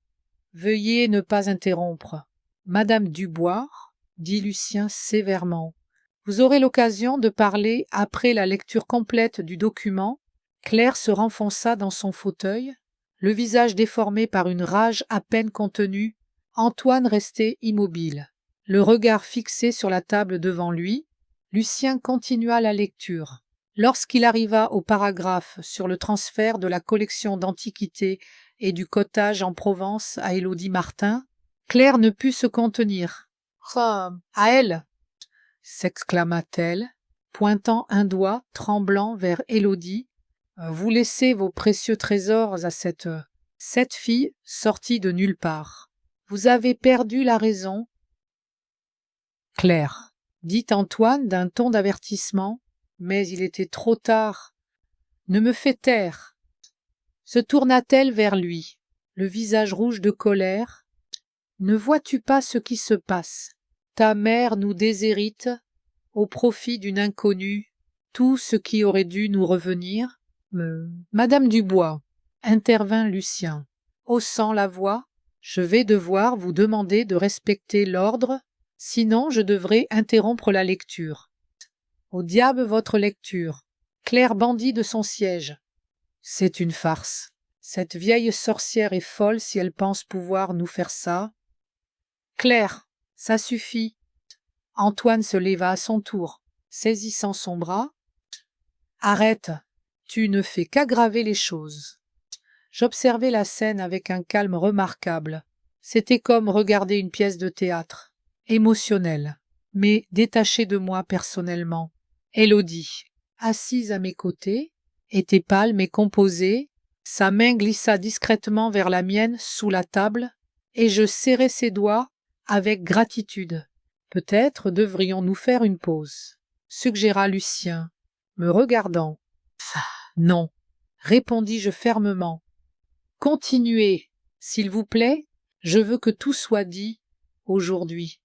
« Veuillez ne pas interrompre. Madame Dubois, » dit Lucien sévèrement, « vous aurez l'occasion de parler après la lecture complète du document Claire se renfonça dans son fauteuil, le visage déformé par une rage à peine contenue. Antoine restait immobile, le regard fixé sur la table devant lui. Lucien continua la lecture. Lorsqu'il arriva au paragraphe sur le transfert de la collection d'antiquités et du cottage en Provence à Élodie Martin, Claire ne put se contenir. « À elle !» s'exclama-t-elle, pointant un doigt tremblant vers Élodie. « Vous laissez vos précieux trésors à cette fille sortie de nulle part. Vous avez perdu la raison. » « Claire, » dit Antoine d'un ton d'avertissement, mais il était trop tard. « Ne me fais taire. » Se tourna-t-elle vers lui, le visage rouge de colère. « Ne vois-tu pas ce qui se passe? Ta mère nous déshérite au profit d'une inconnue tout ce qui aurait dû nous revenir. » Madame Dubois, intervint Lucien, haussant la voix, je vais devoir vous demander de respecter l'ordre, sinon je devrai interrompre la lecture. Au diable votre lecture. Claire bondit de son siège. C'est une farce. Cette vieille sorcière est folle si elle pense pouvoir nous faire ça. Claire, ça suffit. Antoine se leva à son tour, saisissant son bras. Arrête, tu ne fais qu'aggraver les choses. J'observais la scène avec un calme remarquable. C'était comme regarder une pièce de théâtre, émotionnelle, mais détachée de moi personnellement. Élodie, assise à mes côtés, était pâle mais composée. Sa main glissa discrètement vers la mienne sous la table, et je serrai ses doigts avec gratitude. Peut-être devrions-nous faire une pause, suggéra Lucien, me regardant. Non, répondis-je fermement. Continuez, s'il vous plaît, je veux que tout soit dit aujourd'hui.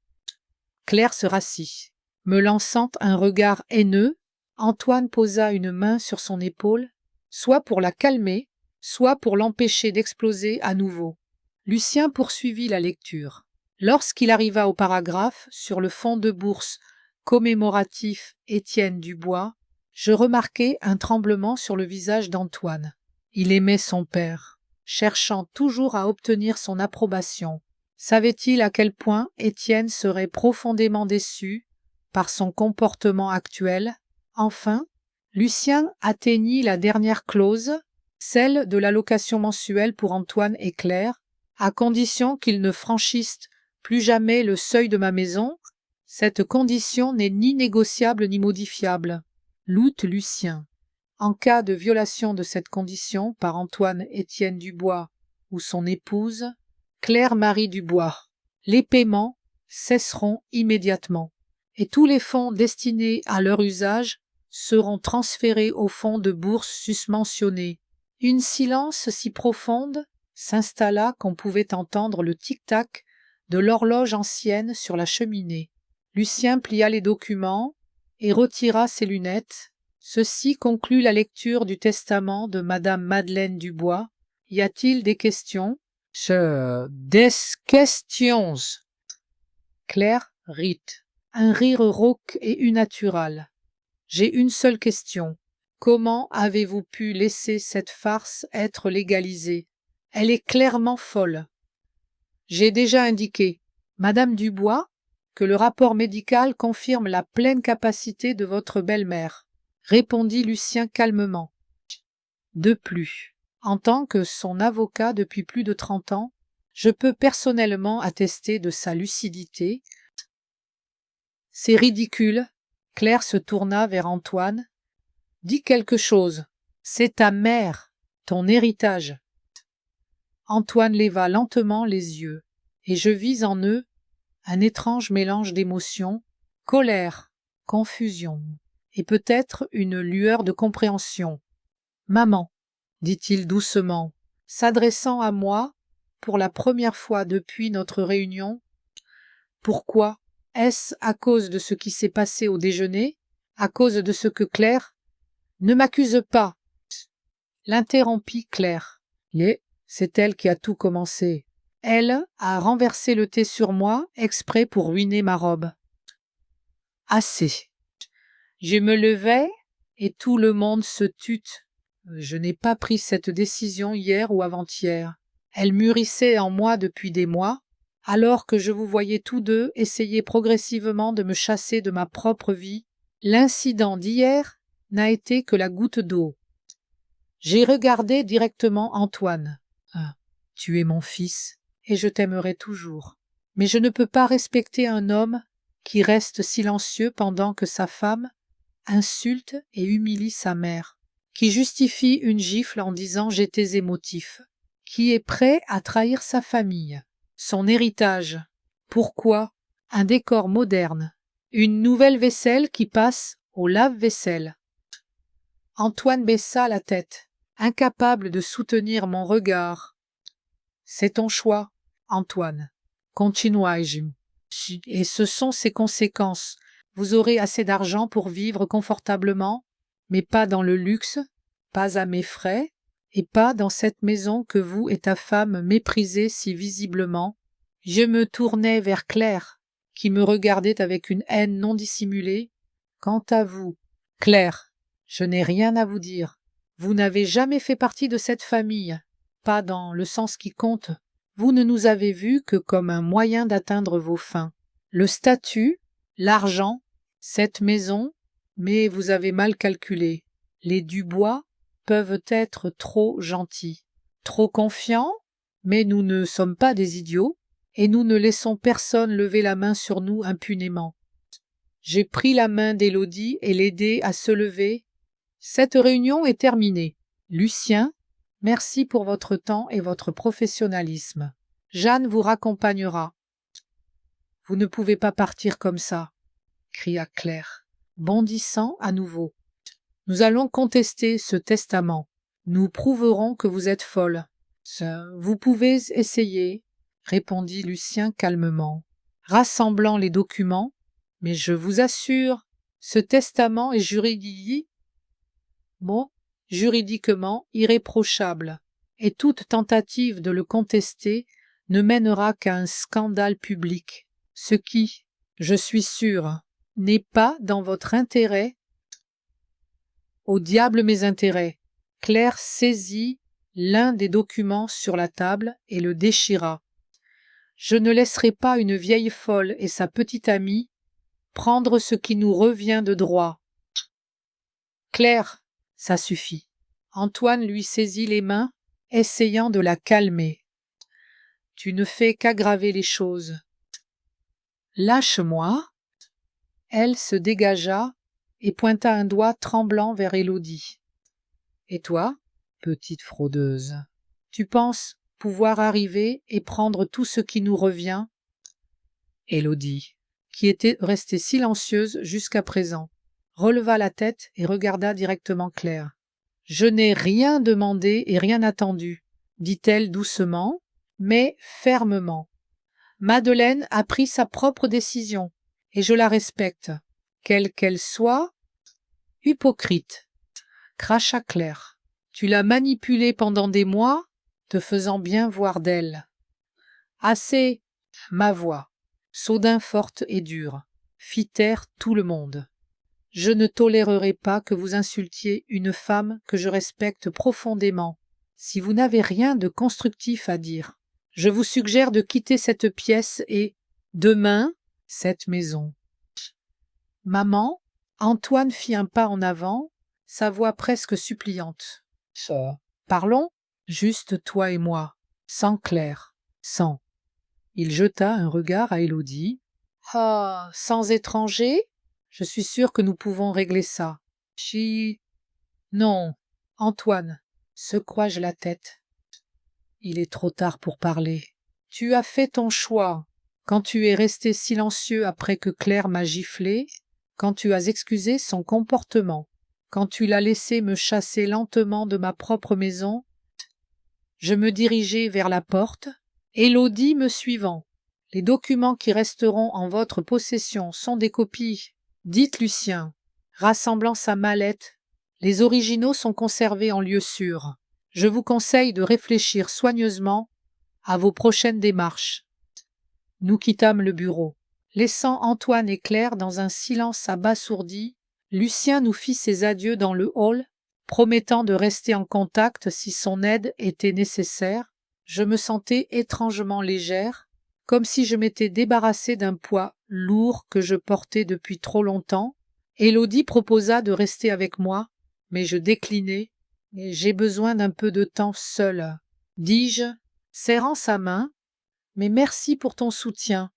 Claire se rassit. Me lançant un regard haineux, Antoine posa une main sur son épaule, soit pour la calmer, soit pour l'empêcher d'exploser à nouveau. Lucien poursuivit la lecture. Lorsqu'il arriva au paragraphe sur le fonds de bourse commémoratif Étienne Dubois, je remarquai un tremblement sur le visage d'Antoine. Il aimait son père, cherchant toujours à obtenir son approbation. Savait-il à quel point Étienne serait profondément déçu par son comportement actuel? Enfin, Lucien atteignit la dernière clause, celle de l'allocation mensuelle pour Antoine et Claire, à condition qu'ils ne franchissent plus jamais le seuil de ma maison. Cette condition n'est ni négociable ni modifiable. Loute Lucien. En cas de violation de cette condition par Antoine-Étienne Dubois ou son épouse, Claire-Marie Dubois, les paiements cesseront immédiatement et tous les fonds destinés à leur usage seront transférés au fonds de bourse susmentionné. Une silence si profonde s'installa qu'on pouvait entendre le tic-tac de l'horloge ancienne sur la cheminée. Lucien plia les documents et retira ses lunettes. Ceci conclut la lecture du testament de Madame Madeleine Dubois. Y a-t-il des questions? Des questions. Claire rit. Un rire rauque et unatural. J'ai une seule question. Comment avez-vous pu laisser cette farce être légalisée? Elle est clairement folle. J'ai déjà indiqué, Madame Dubois, que le rapport médical confirme la pleine capacité de votre belle-mère, répondit Lucien calmement. De plus, en tant que son avocat depuis plus de 30 ans, je peux personnellement attester de sa lucidité. C'est ridicule. Claire se tourna vers Antoine. Dis quelque chose. C'est ta mère, ton héritage. Antoine leva lentement les yeux, et je vis en eux un étrange mélange d'émotions, colère, confusion, et peut-être une lueur de compréhension. « Maman, » dit-il doucement, s'adressant à moi pour la première fois depuis notre réunion. « Pourquoi? Est-ce à cause de ce qui s'est passé au déjeuner? À cause de ce que Claire... » « Ne m'accuse pas !» l'interrompit Claire. « C'est elle qui a tout commencé. Elle a renversé le thé sur moi exprès pour ruiner ma robe. » Assez. Je me levai et tout le monde se tut. Je n'ai pas pris cette décision hier ou avant-hier. Elle mûrissait en moi depuis des mois, alors que je vous voyais tous deux essayer progressivement de me chasser de ma propre vie. L'incident d'hier n'a été que la goutte d'eau. J'ai regardé directement Antoine. Tu es mon fils, et je t'aimerai toujours. Mais je ne peux pas respecter un homme qui reste silencieux pendant que sa femme insulte et humilie sa mère, qui justifie une gifle en disant j'étais émotif, qui est prêt à trahir sa famille, son héritage. Pourquoi un décor moderne, une nouvelle vaisselle qui passe au lave-vaisselle? Antoine baissa la tête, incapable de soutenir mon regard. C'est ton choix, Antoine, continuai-je, et ce sont ses conséquences. Vous aurez assez d'argent pour vivre confortablement, mais pas dans le luxe, pas à mes frais, et pas dans cette maison que vous et ta femme méprisez si visiblement. Je me tournai vers Claire, qui me regardait avec une haine non dissimulée. Quant à vous, Claire, je n'ai rien à vous dire. Vous n'avez jamais fait partie de cette famille, pas dans le sens qui compte. Vous ne nous avez vus que comme un moyen d'atteindre vos fins. Le statut, l'argent, cette maison, mais vous avez mal calculé. Les Dubois peuvent être trop gentils, trop confiants, mais nous ne sommes pas des idiots, et nous ne laissons personne lever la main sur nous impunément. J'ai pris la main d'Élodie et l'aidé à se lever. Cette réunion est terminée. Lucien, merci pour votre temps et votre professionnalisme. Jeanne vous raccompagnera. Vous ne pouvez pas partir comme ça, cria Claire, bondissant à nouveau. Nous allons contester ce testament. Nous prouverons que vous êtes folle. Vous pouvez essayer, répondit Lucien calmement, rassemblant les documents, mais je vous assure, ce testament est juridiquement irréprochable, et toute tentative de le contester ne mènera qu'à un scandale public, ce qui, je suis sûre, n'est pas dans votre intérêt. Au diable mes intérêts. Claire saisit l'un des documents sur la table et le déchira. Je ne laisserai pas une vieille folle et sa petite amie prendre ce qui nous revient de droit. Claire, ça suffit. Antoine lui saisit les mains, essayant de la calmer. Tu ne fais qu'aggraver les choses. Lâche-moi. Elle se dégagea et pointa un doigt tremblant vers Élodie. Et toi, petite fraudeuse, tu penses pouvoir arriver et prendre tout ce qui nous revient? Élodie, qui était restée silencieuse jusqu'à présent, releva la tête et regarda directement Claire. Je n'ai rien demandé et rien attendu, dit-elle doucement, mais fermement. Madeleine a pris sa propre décision, et je la respecte, quelle qu'elle soit. Hypocrite, cracha Claire. Tu l'as manipulée pendant des mois, te faisant bien voir d'elle. Assez, ma voix, soudain forte et dure, fit taire tout le monde. Je ne tolérerai pas que vous insultiez une femme que je respecte profondément. Si vous n'avez rien de constructif à dire, je vous suggère de quitter cette pièce et, demain, cette maison. Maman, Antoine fit un pas en avant, sa voix presque suppliante. Parlons, juste toi et moi, sans Claire, sans. Il jeta un regard à Élodie. Ah, sans étranger? Je suis sûre que nous pouvons régler ça. Non, Antoine, secoua-je la tête. Il est trop tard pour parler. Tu as fait ton choix. Quand tu es resté silencieux après que Claire m'a giflé, quand tu as excusé son comportement, quand tu l'as laissé me chasser lentement de ma propre maison, je me dirigeai vers la porte, Élodie me suivant. Les documents qui resteront en votre possession sont des copies. Dites Lucien, rassemblant sa mallette, les originaux sont conservés en lieu sûr. Je vous conseille de réfléchir soigneusement à vos prochaines démarches. Nous quittâmes le bureau. Laissant Antoine et Claire dans un silence abasourdi, Lucien nous fit ses adieux dans le hall, promettant de rester en contact si son aide était nécessaire. Je me sentais étrangement légère, comme si je m'étais débarrassée d'un poids lourd que je portais depuis trop longtemps. Élodie proposa de rester avec moi, mais je déclinai. « J'ai besoin d'un peu de temps seule, » dis-je, serrant sa main. « Mais merci pour ton soutien.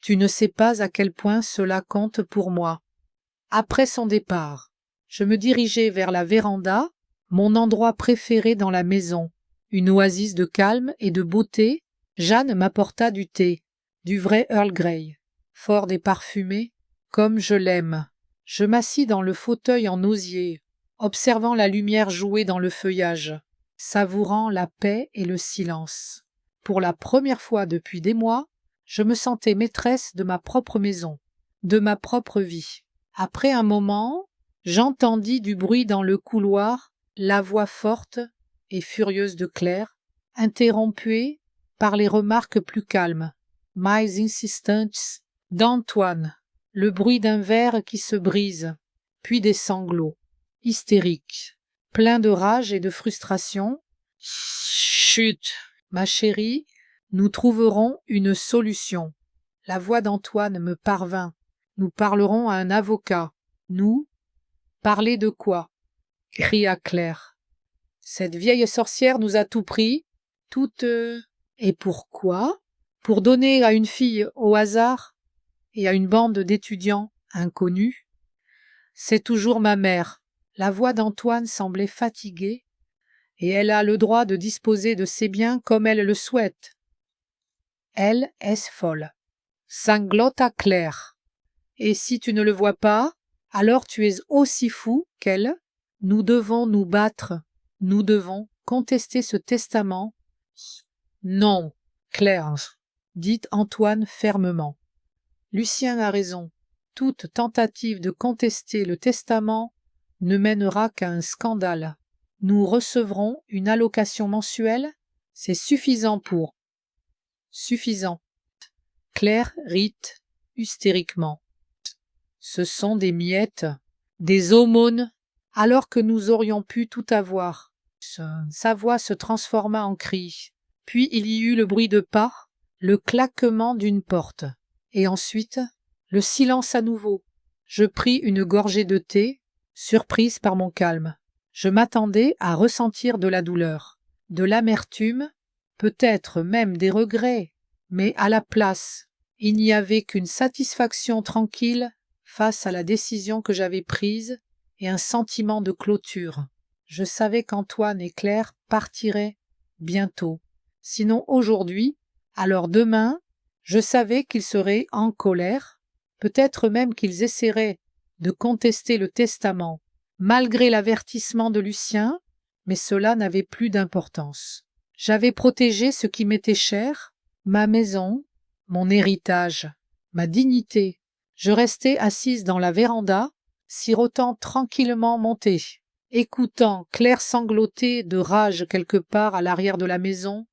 Tu ne sais pas à quel point cela compte pour moi. » Après son départ, je me dirigeai vers la véranda, mon endroit préféré dans la maison. Une oasis de calme et de beauté. Jeanne m'apporta du thé, du vrai Earl Grey, fort et parfumé, comme je l'aime. Je m'assis dans le fauteuil en osier, observant la lumière jouer dans le feuillage, savourant la paix et le silence. Pour la première fois depuis des mois, je me sentais maîtresse de ma propre maison, de ma propre vie. Après un moment, j'entendis du bruit dans le couloir, la voix forte et furieuse de Claire, interrompue par les remarques plus calmes, mais insistantes, d'Antoine, le bruit d'un verre qui se brise, puis des sanglots, hystériques, pleins de rage et de frustration. « Chut, ma chérie, nous trouverons une solution. » La voix d'Antoine me parvint. « Nous parlerons à un avocat. »« Nous ? Parler de quoi ?» cria Claire. « Cette vieille sorcière nous a tout pris, toute... » « Et pourquoi ? Pour donner à une fille au hasard et à une bande d'étudiants inconnus. C'est toujours ma mère. » La voix d'Antoine semblait fatiguée, et elle a le droit de disposer de ses biens comme elle le souhaite. Elle est folle. Sanglota Claire. Et si tu ne le vois pas, alors tu es aussi fou qu'elle. Nous devons nous battre. Nous devons contester ce testament. Non, Claire, dit Antoine fermement. Lucien a raison. Toute tentative de contester le testament ne mènera qu'à un scandale. Nous recevrons une allocation mensuelle, c'est suffisant pour... Suffisant. Claire rit hystériquement. Ce sont des miettes, des aumônes, alors que nous aurions pu tout avoir. Sa voix se transforma en cri. Puis il y eut le bruit de pas, le claquement d'une porte. Et ensuite, le silence à nouveau. Je pris une gorgée de thé, surprise par mon calme. Je m'attendais à ressentir de la douleur, de l'amertume, peut-être même des regrets, mais à la place, il n'y avait qu'une satisfaction tranquille face à la décision que j'avais prise et un sentiment de clôture. Je savais qu'Antoine et Claire partiraient bientôt. Sinon aujourd'hui, alors demain, je savais qu'ils seraient en colère, peut-être même qu'ils essaieraient de contester le testament, malgré l'avertissement de Lucien, mais cela n'avait plus d'importance. J'avais protégé ce qui m'était cher, ma maison, mon héritage, ma dignité. Je restais assise dans la véranda, sirotant tranquillement mon thé, écoutant Claire sangloter de rage quelque part à l'arrière de la maison,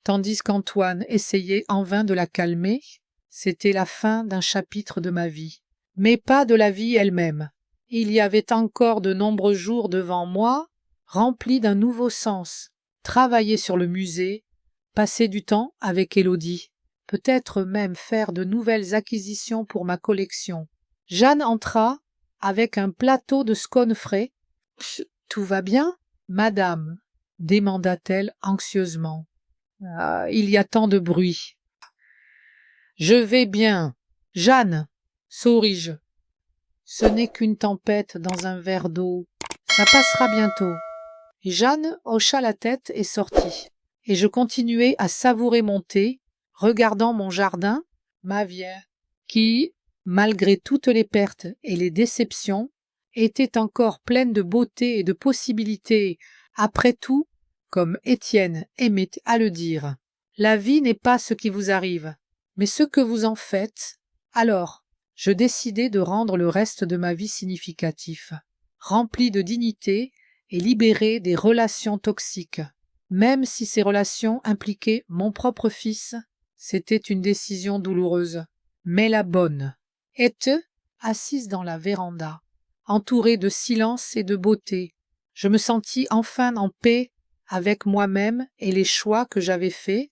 tandis qu'Antoine essayait en vain de la calmer. C'était la fin d'un chapitre de ma vie, mais pas de la vie elle-même. Il y avait encore de nombreux jours devant moi, remplis d'un nouveau sens, travailler sur le musée, passer du temps avec Élodie, peut-être même faire de nouvelles acquisitions pour ma collection. Jeanne entra avec un plateau de scones frais. « Tout va bien, madame ?» demanda-t-elle anxieusement. « Il y a tant de bruit. »« Je vais bien. Jeanne, souris-je. Ce n'est qu'une tempête dans un verre d'eau. Ça passera bientôt. » Et Jeanne hocha la tête et sortit. Et je continuai à savourer mon thé, regardant mon jardin, ma vie, qui, malgré toutes les pertes et les déceptions, était encore pleine de beauté et de possibilités. Après tout, comme Étienne aimait à le dire, la vie n'est pas ce qui vous arrive, mais ce que vous en faites. Alors, je décidai de rendre le reste de ma vie significatif, rempli de dignité et libéré des relations toxiques. Même si ces relations impliquaient mon propre fils, c'était une décision douloureuse, mais la bonne. Ette, assise dans la véranda, entourée de silence et de beauté, Je me sentis enfin en paix avec moi-même et les choix que j'avais faits,